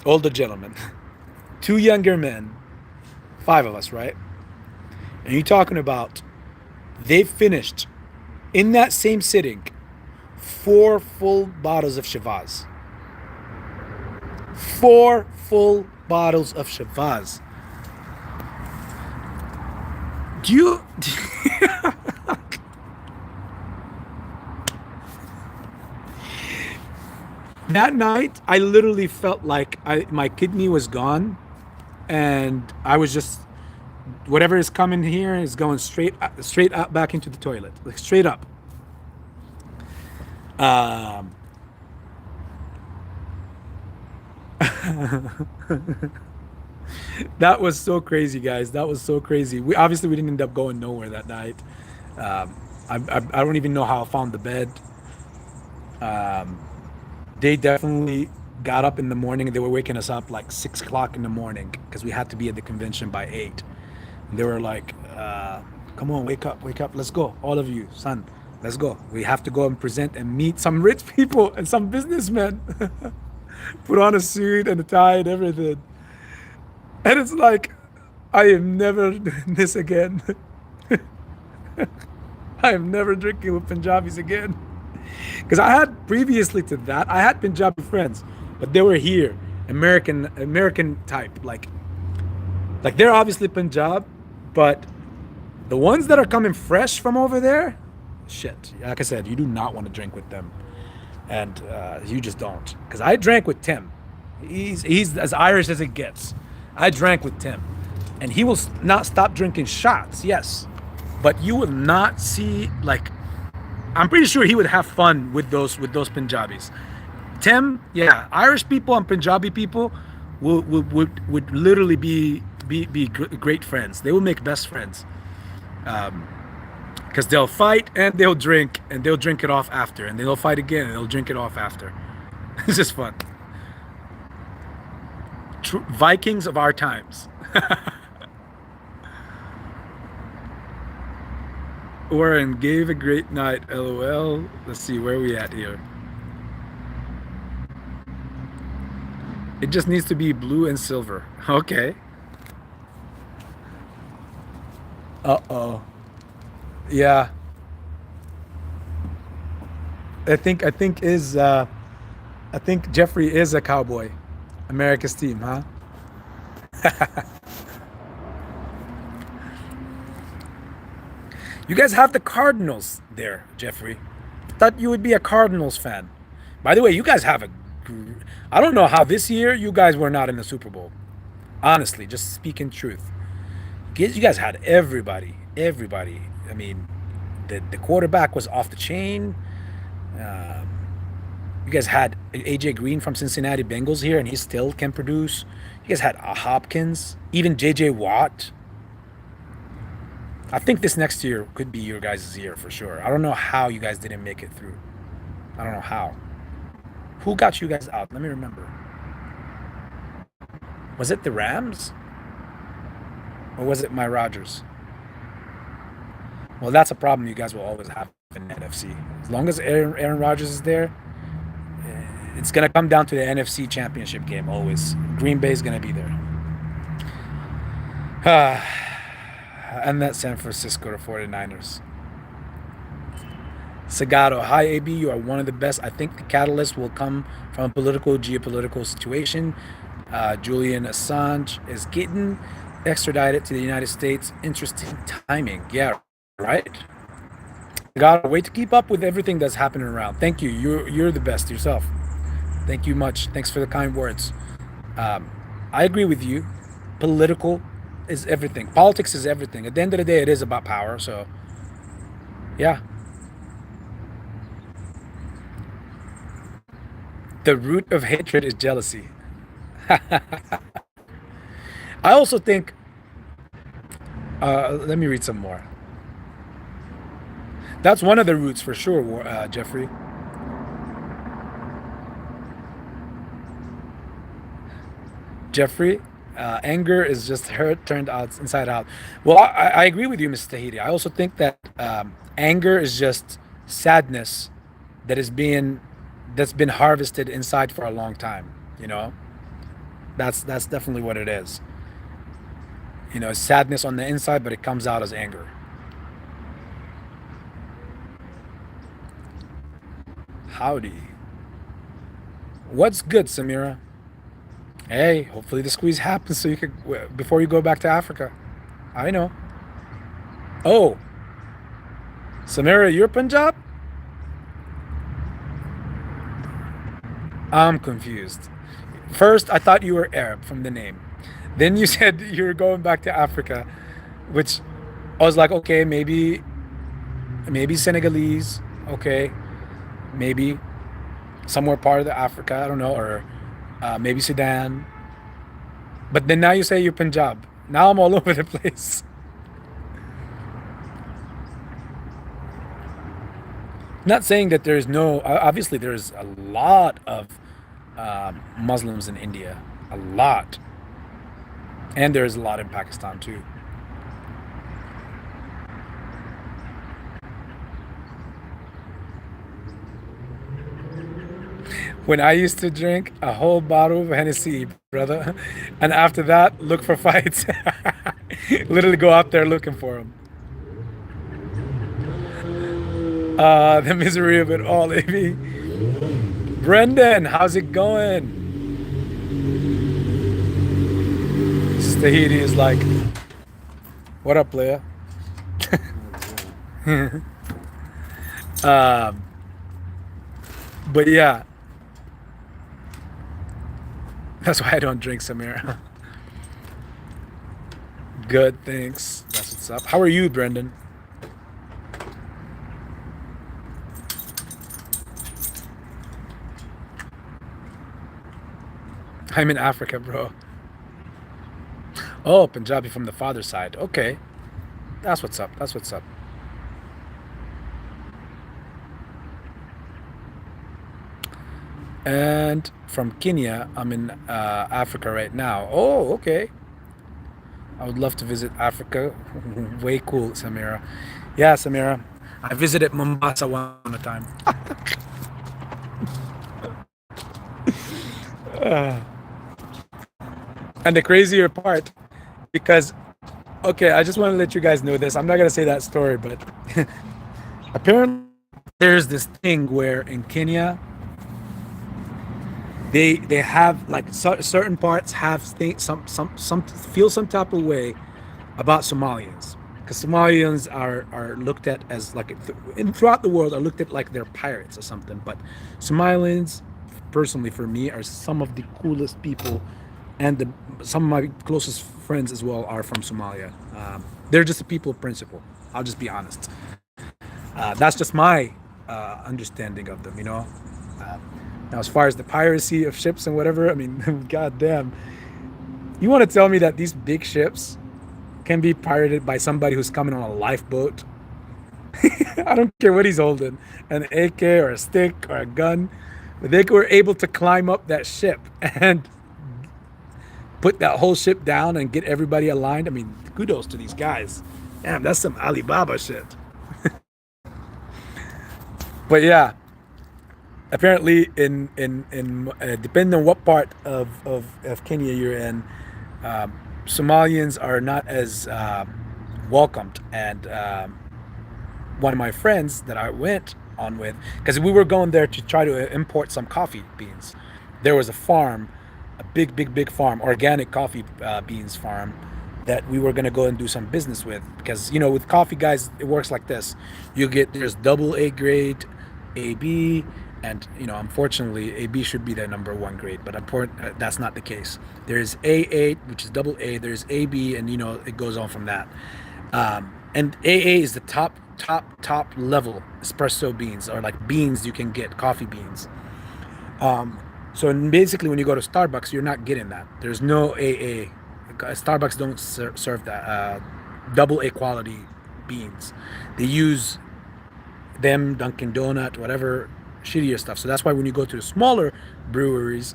older gentlemen, 2 younger men, 5 of us, right? And you're talking about they finished in that same sitting 4 full bottles of Shivas. 4 full bottles of Shivas. Do you? That night, I literally felt like my kidney was gone, and I was just whatever is coming here is going straight up back into the toilet, like straight up. Um, that was so crazy, guys. That was so crazy. We obviously we didn't end up going nowhere that night. Um, I don't even know how I found the bed. Um, they definitely got up in the morning. They were waking us up like 6 o'clock in the morning because we had to be at the convention by 8. And they were like, "Come on, wake up, let's go, all of you, son, let's go. We have to go and present and meet some rich people and some businessmen." Put on a suit and a tie and everything. And it's like, I am never doing this again. I am never drinking with Punjabis again. Because I had previously to that, I had Punjabi friends, but they were here, American type, like they're obviously Punjab, but the ones that are coming fresh from over there, shit. Like I said, you do not want to drink with them, and you just don't. Because I drank with Tim. He's as Irish as it gets. I drank with Tim, and he will not stop drinking shots. Yes, but you will not see like. I'm pretty sure he would have fun with those Punjabis. Tim, yeah, Irish people and Punjabi people would literally be great friends. They will make best friends, because they'll fight and they'll drink it off after, and they'll fight again and they'll drink it off after. It's just fun. Vikings of our times. Warren gave a great night, LOL. Let's see, where are we at here? It just needs to be blue and silver. Okay. Uh-oh. Yeah. I think Jeffrey is a cowboy. America's team, huh? You guys have the Cardinals there, Jeffrey. Thought you would be a Cardinals fan. By the way, you guys have I don't know how this year you guys were not in the Super Bowl. Honestly, just speaking truth. You guys had everybody. I mean, the quarterback was off the chain. You guys had AJ Green from Cincinnati Bengals here, and he still can produce. You guys had Hopkins, even JJ Watt. I think this next year could be your guys' year for sure. I don't know how you guys didn't make it through. I don't know how. Who got you guys out? Let me remember. Was it the Rams? Or was it my Rodgers? Well, that's a problem you guys will always have in the NFC. As long as Aaron Rodgers is there, it's going to come down to the NFC Championship game always. Green Bay is going to be there. And that San Francisco to 49ers. Sagato, hi AB, you are one of the best. I think the catalyst will come from a geopolitical situation. Julian Assange is getting extradited to the United States. Interesting timing. Yeah, right? Gotta wait to keep up with everything that's happening around. Thank you. You're the best yourself. Thank you much. Thanks for the kind words. I agree with you. Political is everything. Politics is everything. At the end of the day, it is about power. So, yeah. The root of hatred is jealousy. I also think, let me read some more. That's one of the roots for sure, Jeffrey. Anger is just hurt turned out inside out. Well, I agree with you, Mr. Tahiti. I also think that anger is just sadness that's been harvested inside for a long time. You know, that's definitely what it is. You know, sadness on the inside, but it comes out as anger. Howdy. What's good, Samira? Hey, hopefully the squeeze happens so you could before you go back to Africa. I know. Oh, Samira, you're Punjab? I'm confused. First, I thought you were Arab from the name. Then you said you were going back to Africa, which I was like, okay, maybe Senegalese, okay, maybe somewhere part of the Africa, I don't know, or maybe Sudan. But then now you say you're Punjab. Now I'm all over the place. Not saying that there's no, obviously there's a lot of Muslims in India, a lot, and there's a lot in Pakistan too. When I used to drink a whole bottle of Hennessy, brother, and after that, look for fights. Literally go out there looking for them. The misery of it all, AB. Brendan, how's it going? Tahiti is like, what up, player? um, but yeah, that's why I don't drink Samira. Good, thanks. That's what's up. How are you, Brendan? I'm in Africa, bro. Oh, Punjabi from the father's side. Okay, that's what's up. That's what's up. And from Kenya, I'm in Africa right now. Oh, okay. I would love to visit Africa. Way cool, Samira. Yeah, Samira. I visited Mombasa one time. And the crazier part, because, okay, I just want to let you guys know this. I'm not going to say that story, but apparently there's this thing where in Kenya, they have like certain parts have some feel some type of way about Somalians, because Somalians are looked at as like throughout the world are looked at like they're pirates or something. But Somalians, personally for me, are some of the coolest people, and some of my closest friends as well are from Somalia. They're just a people of principle. I'll just be honest. That's just my understanding of them. Uh, Now, as far as the piracy of ships and whatever, I mean, goddamn, you want to tell me that these big ships can be pirated by somebody who's coming on a lifeboat? I don't care what he's holding, an AK or a stick or a gun, but they were able to climb up that ship and put that whole ship down and get everybody aligned. I mean, kudos to these guys. Damn, that's some Alibaba shit. But yeah, apparently in depending on what part of Kenya you're in, Somalians are not as welcomed. And one of my friends that I went on with, because we were going there to try to import some coffee beans. There was a farm, a big farm, organic coffee beans farm, that we were going to go and do some business with. Because with coffee, guys, it works like this: there's double A grade, AB, and unfortunately AB should be the number one grade, but that's not the case. There's A8, which is double A, there's AB, and it goes on from that. And AA is the top level espresso beans, or like beans you can get, coffee beans. So basically when you go to Starbucks, you're not getting that. There's no AA. Starbucks don't serve that double A quality beans. They use them, Dunkin' Donut, whatever, shittier stuff. So that's why when you go to the smaller breweries,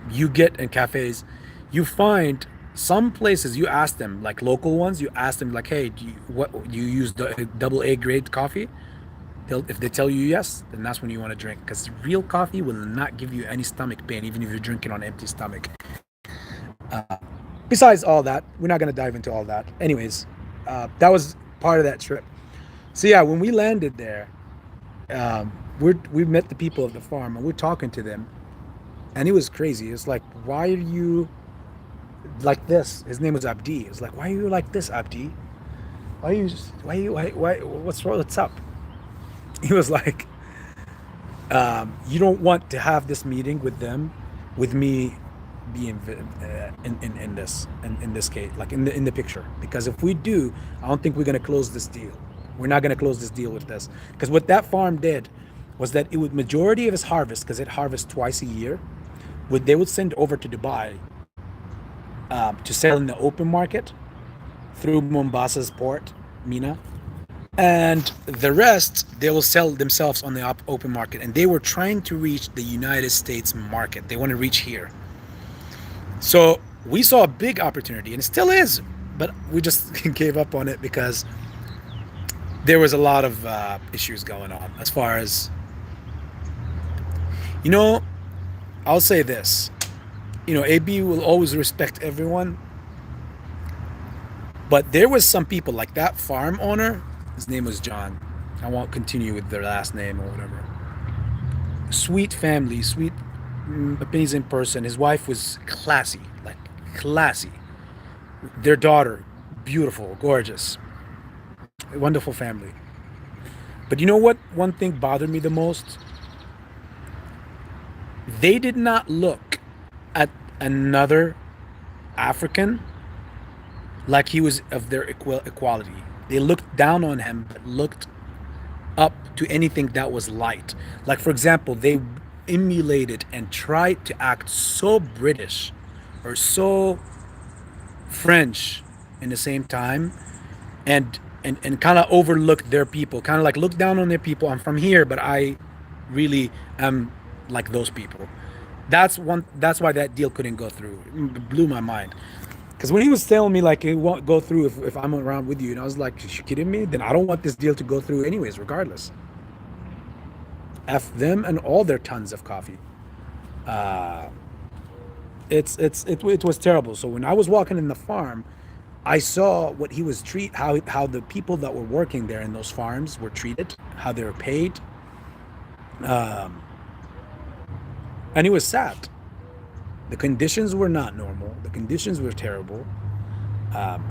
you get in cafes, you find some places, you ask them, like local ones, you ask them like, hey, do you use the double A grade coffee? If they tell you yes, then that's when you want to drink, because real coffee will not give you any stomach pain, even if you're drinking on an empty stomach. Besides all that, we're not going to dive into all that. Anyways, that was part of that trip. So yeah, when we landed there, we met the people of the farm and we're talking to them, and it was crazy. It's like, why are you like this? His name was Abdi. It's like, why are you like this, Abdi? what's up? He was like, you don't want to have this meeting with them, with me being in this case, like in the picture, because if we do, I don't think we're going to close this deal. We're not going to close this deal with this, because what that farm did was that it would majority of its harvest, because it harvests twice a year, they would send over to Dubai to sell in the open market through Mombasa's port, Mina, and the rest they will sell themselves on the open market. And they were trying to reach the United States market. They want to reach here. So we saw a big opportunity, and it still is, but we just gave up on it because there was a lot of issues going on as far as, you know, I'll say this, you know, AB will always respect everyone, but there was some people like that farm owner, his name was John, I won't continue with their last name or whatever, sweet family, sweet, amazing person. His wife was classy, like classy. Their daughter, beautiful, gorgeous, wonderful family. But you know what? One thing bothered me the most. They did not look at another African like he was of their equality. They looked down on him, but looked up to anything that was light. Like, for example, they emulated and tried to act so British or so French in the same time, and kind of overlooked their people, kind of like look down on their people. I'm from here, but I really am like those people. That's why that deal couldn't go through. It blew my mind. Because when he was telling me like it won't go through if I'm around with you, and I was like, you kidding me? Then I don't want this deal to go through anyways, regardless. F them and all their tons of coffee. It was terrible. So when I was walking in the farm, I saw what he was how the people that were working there in those farms were treated, how they were paid, and it was sad. The conditions were not normal. The conditions were terrible.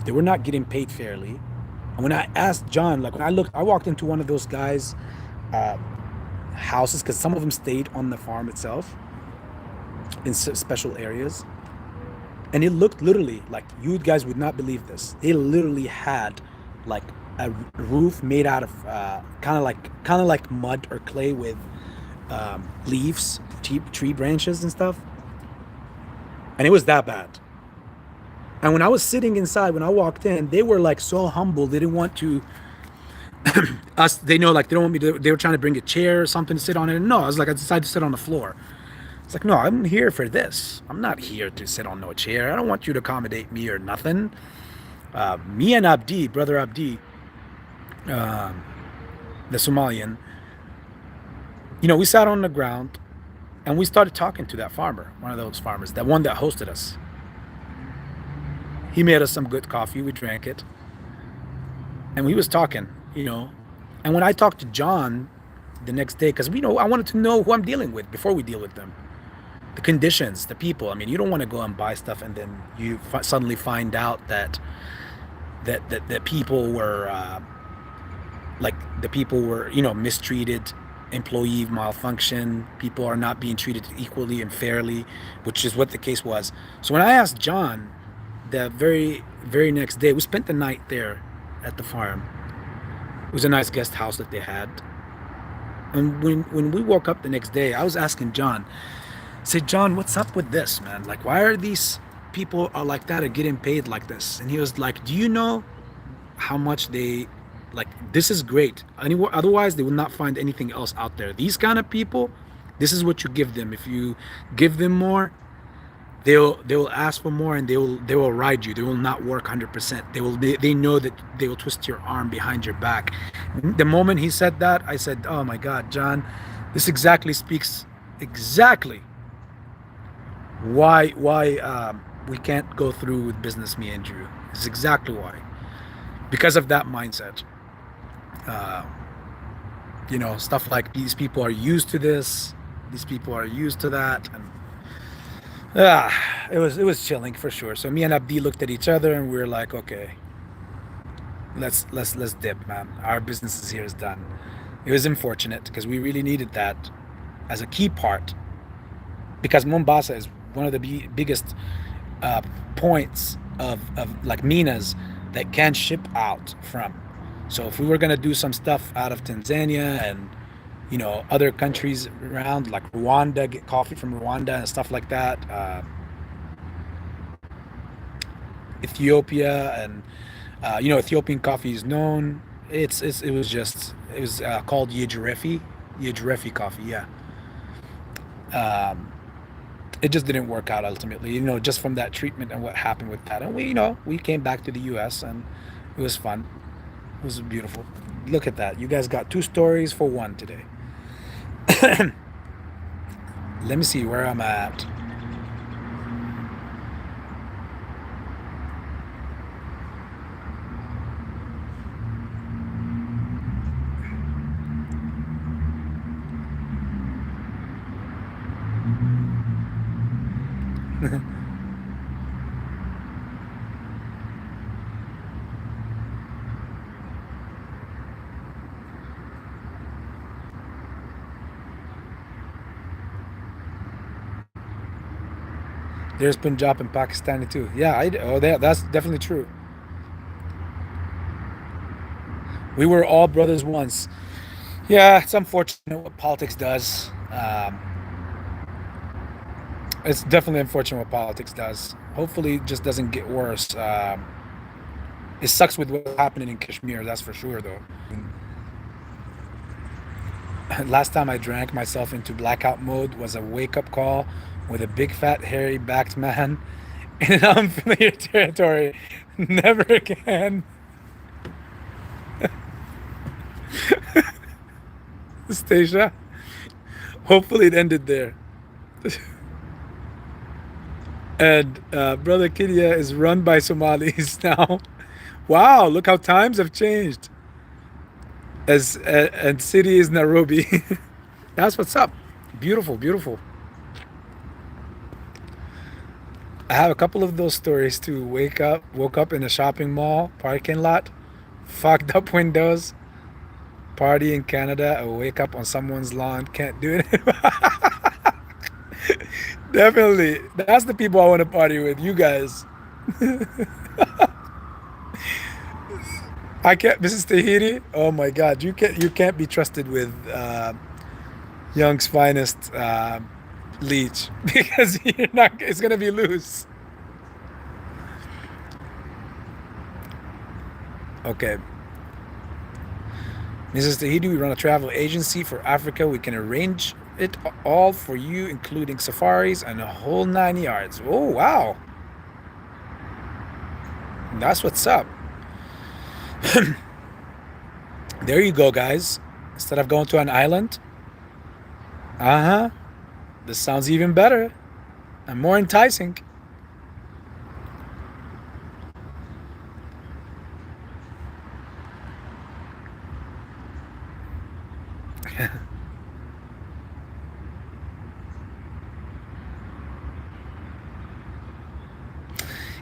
They were not getting paid fairly. And when I asked John, like when I walked into one of those guys' houses, because some of them stayed on the farm itself in special areas, and it looked literally like, you guys would not believe this. They literally had like a roof made out of kind of like mud or clay with leaves, tree branches and stuff. And it was that bad. And when I was sitting inside, when I walked in, they were like so humble. They didn't want to us. They know, like they don't want me to. They were trying to bring a chair or something to sit on it. And no, I was like, I decided to sit on the floor. It's like, no, I'm here for this. I'm not here to sit on no chair. I don't want you to accommodate me or nothing. Me and Abdi, brother Abdi, the Somalian, you know, we sat on the ground and we started talking to that farmer, one of those farmers, that one that hosted us. He made us some good coffee. We drank it. And we was talking, you know. And when I talked to John the next day, because I wanted to know who I'm dealing with before we deal with them. The conditions, the people. I mean, you don't want to go and buy stuff and then you suddenly find out that people were mistreated, employee malfunction, people are not being treated equally and fairly, which is what the case was. So when I asked John the very, very next day, we spent the night there at the farm. It was a nice guest house that they had. And when we woke up the next day, I was asking John, I said, John, what's up with this, man? Like, why are these people are like that, are getting paid like this? And he was like, do you know how much they, like, this is great. Otherwise, they will not find anything else out there. These kind of people, this is what you give them. If you give them more, they will ask for more, and they will ride you. They will not work 100%. They know that they will twist your arm behind your back. The moment he said that, I said, oh my God, John, this exactly speaks exactly why we can't go through with business, me and Drew. This is exactly why, because of that mindset. Stuff like these people are used to this, these people are used to that, and it was chilling for sure. So me and Abdi looked at each other and we were like, okay, let's dip, man. Our business is here is done. It was unfortunate because we really needed that as a key part because Mombasa is one of the biggest uh, points of like minas that can ship out from. So if we were gonna do some stuff out of Tanzania and other countries around like Rwanda, get coffee from Rwanda and stuff like that, Ethiopia and Ethiopian coffee is known. It was called Yejirefi coffee. Yeah, um, it just didn't work out ultimately. Just from that treatment and what happened with that. And we came back to the U.S. and it was fun. It was beautiful. Look at that. You guys got two stories for one today. Let me see where I'm at. There's Punjab and Pakistani too. Yeah, that's definitely true. We were all brothers once. Yeah, it's unfortunate what politics does. It's definitely unfortunate what politics does. Hopefully, it just doesn't get worse. It sucks with what's happening in Kashmir, that's for sure, though. Last time I drank myself into blackout mode was a wake up call with a big fat hairy backed man in an unfamiliar territory. Never again. Stacia. Hopefully it ended there. And Brother Kidia is run by Somalis now. Wow, look how times have changed. And city is Nairobi. That's what's up. Beautiful, beautiful. I have a couple of those stories too. Woke up in a shopping mall parking lot, fogged up windows, party in Canada. I wake up on someone's lawn, can't do it. Definitely, that's the people I want to party with. You guys. I can't. Mrs. Tahiti. Oh my God, you can't be trusted with Young's finest leech because you're not. It's gonna be loose. Okay, Mrs. Tahiti, we run a travel agency for Africa. We can arrange it all for you, including safaris and a whole 9 yards. Oh wow, that's what's up. There you go, guys. Instead of going to an island, uh huh. This sounds even better and more enticing.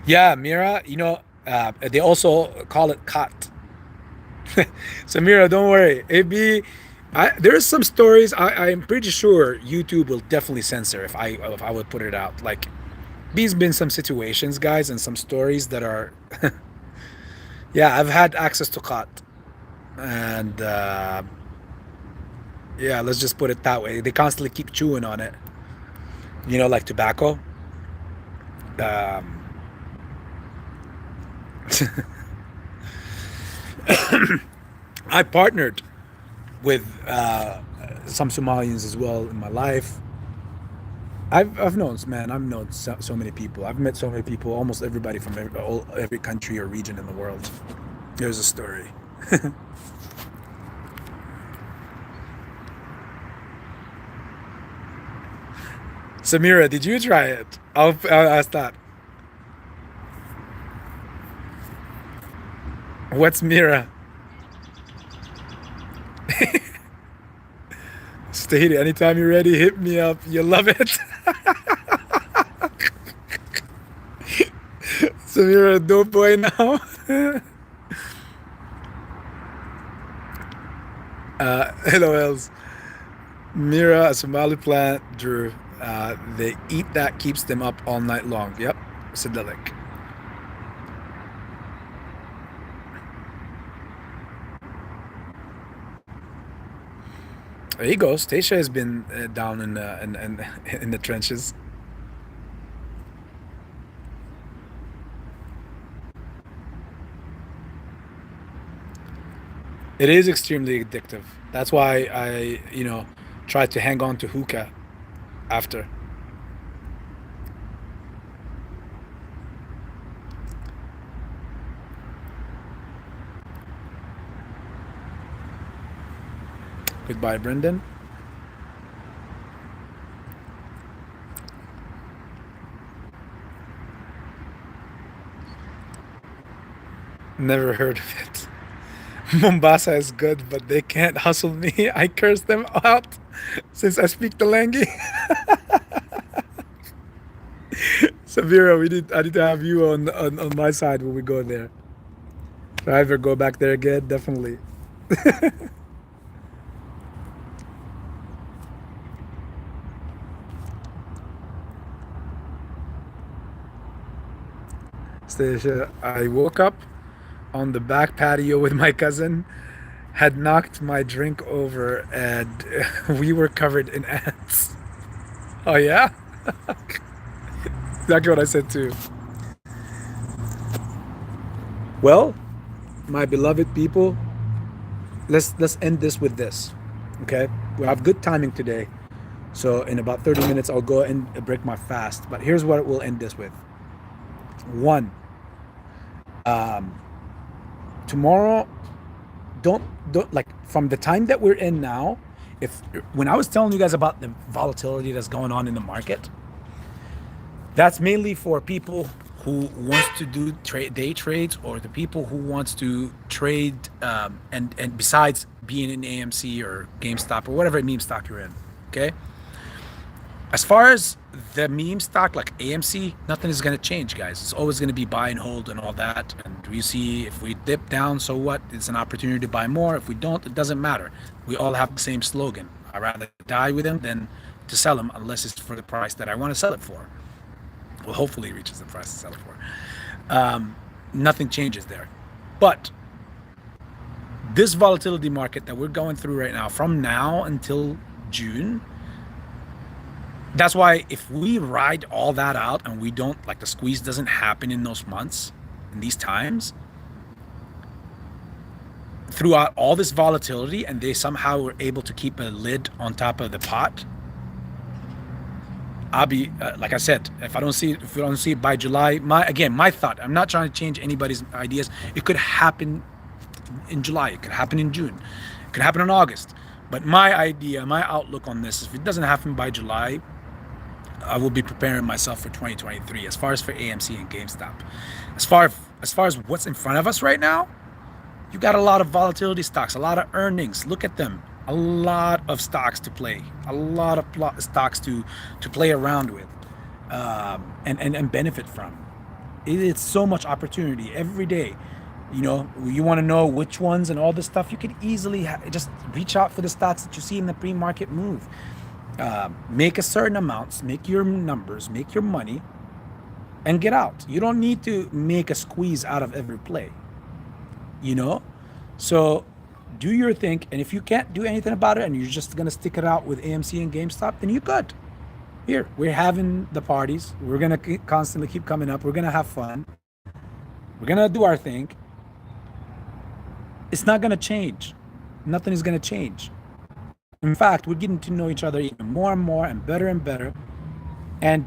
Yeah, Mira. They also call it cot. So Mira, don't worry. There's some stories. I'm pretty sure YouTube will definitely censor if I would put it out. Like, there's been some situations, guys, and some stories that are. Yeah, I've had access to cot, and yeah, let's just put it that way. They constantly keep chewing on it. Like tobacco. Um, I partnered with some Somalians as well in my life. I've known, man. I've known so many people. I've met so many people. Almost everybody from every country or region in the world. There's a story. Samira, did you try it? I'll ask that. What's Mira? Stay anytime you're ready. Hit me up. You love it. Samira, dope boy now. LOLs. Mira, a Somali plant, Drew. They eat that keeps them up all night long. Yep, Sidelic. There you go. Stacia has been down in the trenches. It is extremely addictive. That's why I, tried to hang on to hookah after. Goodbye, Brendan. Never heard of it. Mombasa is good, but they can't hustle me. I curse them out since I speak the language. Savira, I need to have you on my side when we go there. If I ever go back there again, definitely. Stacia, I woke up on the back patio with my cousin, had knocked my drink over, and we were covered in ants. Oh yeah, exactly what I said too. Well, my beloved people, let's end this with this. Okay, we have good timing today, so in about 30 minutes I'll go and break my fast. But here's what we'll end this with. One, tomorrow, don't like, from the time that we're in now, if when I was telling you guys about the volatility that's going on in the market, that's mainly for people who wants to do day trades, or the people who wants to trade, and besides being in AMC or GameStop or whatever meme stock you're in. Okay, as far as the meme stock like AMC, nothing is going to change, guys. It's always going to be buy and hold and all that. And we see, if we dip down, so what? It's an opportunity to buy more. If we don't, it doesn't matter. We all have the same slogan. I'd rather die with them than to sell them, unless it's for the price that I want to sell it for. Well, hopefully it reaches the price to sell it for. Nothing changes there. But this volatility market that we're going through right now, from now until June, that's why if we ride all that out and we don't, like, the squeeze doesn't happen in those months, in these times, throughout all this volatility, and they somehow were able to keep a lid on top of the pot, I'll be, like I said, if we don't see it by July, my thought, I'm not trying to change anybody's ideas. It could happen in July. It could happen in June. It could happen in August. But my idea, my outlook on this is, if it doesn't happen by July, I will be preparing myself for 2023 as far as for AMC and GameStop. As far as what's in front of us right now, you got a lot of volatility stocks, a lot of earnings. Look at them. A lot of stocks to play, a lot of stocks to play around with, and benefit from. It's so much opportunity every day. You want to know which ones and all this stuff, you can easily just reach out for the stocks that you see in the pre-market move. Make a certain amounts, make your numbers, make your money, and get out. You don't need to make a squeeze out of every play. So do your thing, and if you can't do anything about it and you're just gonna stick it out with AMC and GameStop, then you're good. Here, we're having the parties. We're gonna constantly keep coming up. We're gonna have fun. We're gonna do our thing. It's not gonna change. Nothing is gonna change. In fact, we're getting to know each other even more and more, and better, and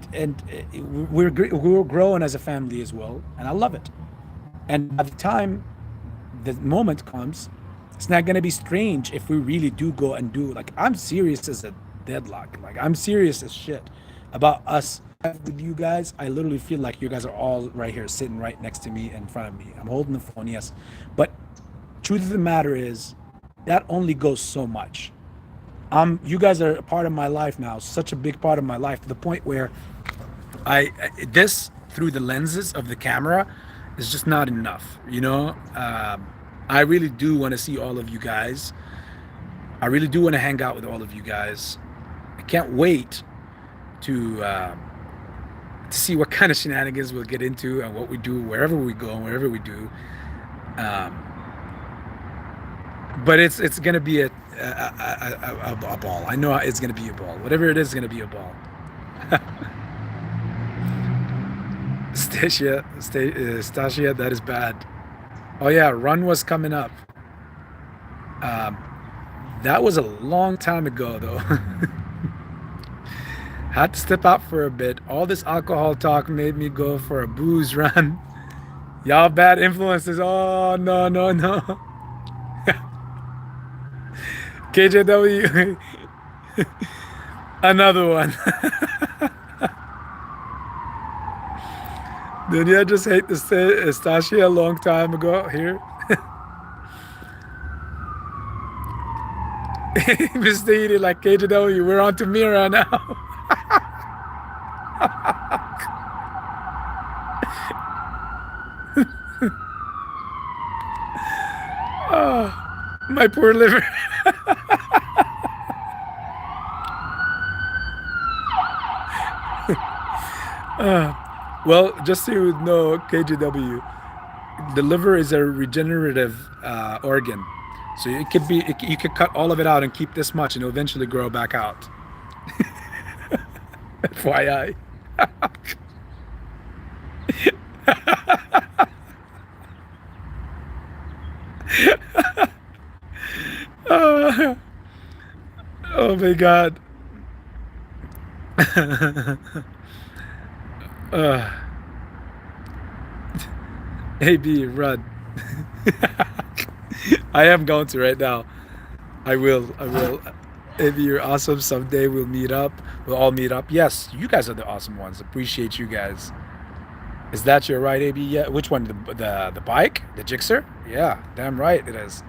we're growing as a family as well, and I love it. And by the time the moment comes, it's not going to be strange if we really do go and do, like, I'm serious as a deadlock. Like, I'm serious as shit about us with you guys. I literally feel like you guys are all right here, sitting right next to me, in front of me. I'm holding the phone, yes. But truth of the matter is, that only goes so much. You guys are a part of my life now, such a big part of my life, to the point where this, through the lenses of the camera, is just not enough. I really do want to see all of you guys I really do want to hang out with all of you guys. I can't wait to see what kind of shenanigans we'll get into and what we do wherever we go and wherever we do. Um, but it's gonna be a ball. I know it's gonna be a ball. Whatever it is, it's gonna be a ball. Stasia, that is bad. Oh yeah, run was coming up. Um, that was a long time ago though. Had to step out for a bit. All this alcohol talk made me go for a booze run. Y'all bad influences. Oh no no no. KJW. Another one. Did I just hate the Stasia a long time ago here? Mr. Edie, like KJW, we're on to Mira now. Oh, my poor liver. Well, just so you know, KJW, the liver is a regenerative organ. So it could be, you could cut all of it out and keep this much and it'll eventually grow back out. FYI. Oh, oh my God. uh, AB, run. I am going to right now. I will. AB, you're awesome. Someday we'll meet up. We'll all meet up. Yes, you guys are the awesome ones. Appreciate you guys. Is that your right, AB? Yeah. Which one? The bike? The Gixxer? Yeah, damn right it is.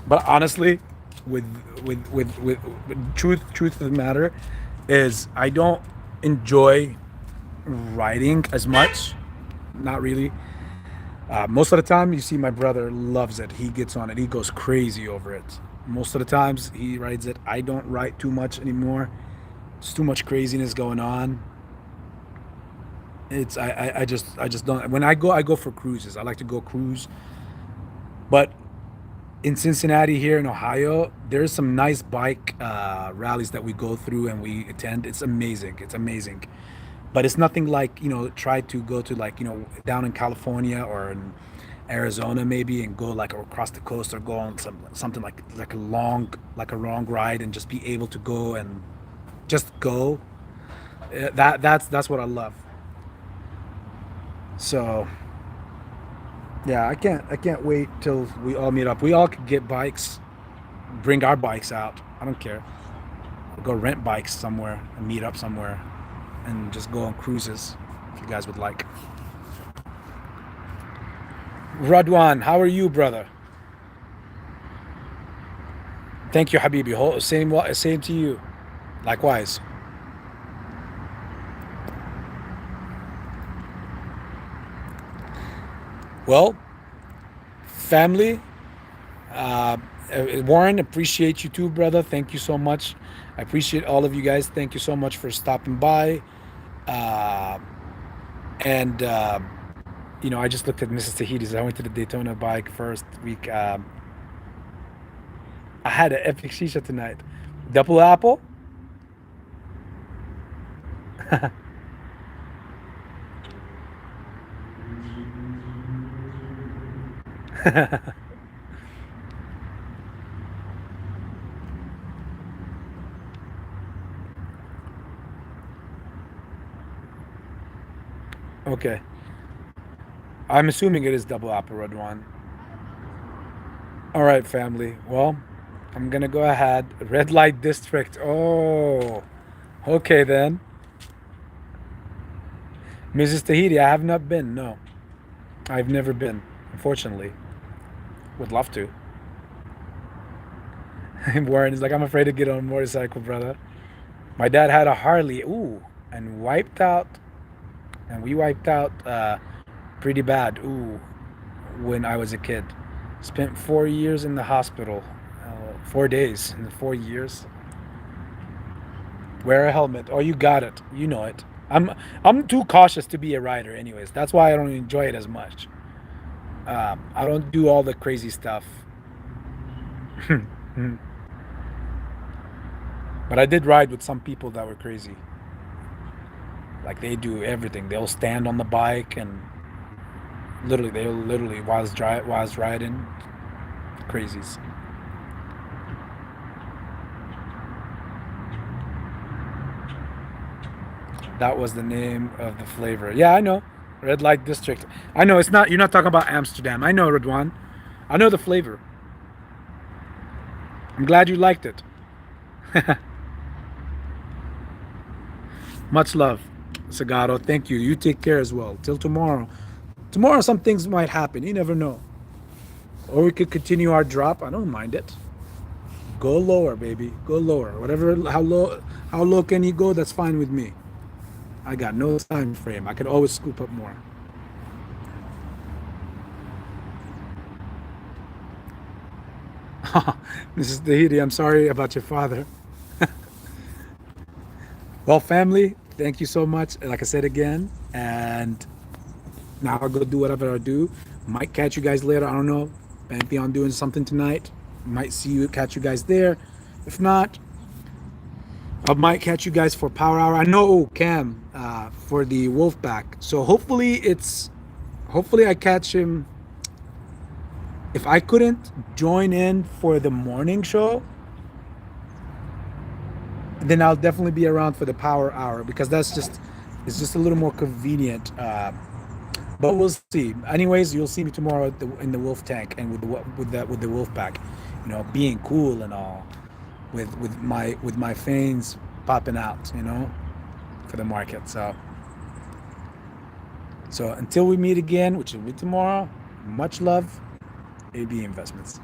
But honestly, with truth of the matter is I don't enjoy writing as much. Not really. Most of the time, you see my brother loves it. He gets on it. He goes crazy over it. Most of the times, he writes it. I don't write too much anymore. It's too much craziness going on. It's I just don't. When I go for cruises. I like to go cruise. But in Cincinnati here in Ohio, there's some nice bike rallies that we go through and we attend. It's amazing. It's amazing. But it's nothing like, try to go to like, down in California or in Arizona maybe and go like across the coast or go on something like a long ride and just be able to go and just go. That's what I love. So yeah, I can't wait till we all meet up. We all could get bikes, bring our bikes out. I don't care. Go rent bikes somewhere and meet up somewhere and just go on cruises if you guys would like. Radwan, how are you, brother? Thank you, Habibi. Same to you. Likewise. Well, family, uh, Warren, appreciate you too, brother. Thank you so much. I appreciate all of you guys. Thank you so much for stopping by. Uh, and I just looked at Mrs. Tahiti's. I went to the Daytona bike first week. I had an epic shisha tonight. Double apple. Okay. I'm assuming it is double apple red one. All right, family. Well, I'm gonna go ahead. Red light district. Oh, okay then. Mrs. Tahiti, I have not been. No, I've never been. Unfortunately, would love to. And Warren is like, I'm afraid to get on a motorcycle, brother. My dad had a Harley, ooh, and wiped out, and we wiped out pretty bad, ooh, when I was a kid. Spent 4 years in the hospital, 4 days in the 4 years. Wear a helmet. Oh, you got it. You know it. I'm too cautious to be a rider, anyways. That's why I don't enjoy it as much. I don't do all the crazy stuff. But I did ride with some people that were crazy. Like they do everything. They'll stand on the bike and they'll literally whilst riding, crazies. That was the name of the flavor. Yeah, I know. Red Light District. I know it's not. You're not talking about Amsterdam. I know, Redwan. I know the flavor. I'm glad you liked it. Much love, Sagato. Thank you. You take care as well. Till tomorrow. Tomorrow, some things might happen. You never know. Or we could continue our drop. I don't mind it. Go lower, baby. Go lower. Whatever. How low can you go? That's fine with me. I got no time frame. I could always scoop up more. Mrs. Dahidi, I'm sorry about your father. Well, family, thank you so much. Like I said again, and now I'll go do whatever I do. Might catch you guys later. I don't know. Pantheon doing something tonight. Might see you, catch you guys there. If not, I might catch you guys for Power Hour. I know Cam for the Wolfpack. So hopefully I catch him. If I couldn't join in for the morning show, then I'll definitely be around for the Power Hour because it's just a little more convenient. But we'll see. Anyways, you'll see me tomorrow in the Wolf Tank and with the Wolf Pack, being cool and all, with my fangs popping out, for the market. So until we meet again, which will be tomorrow. Much love, AB Investments.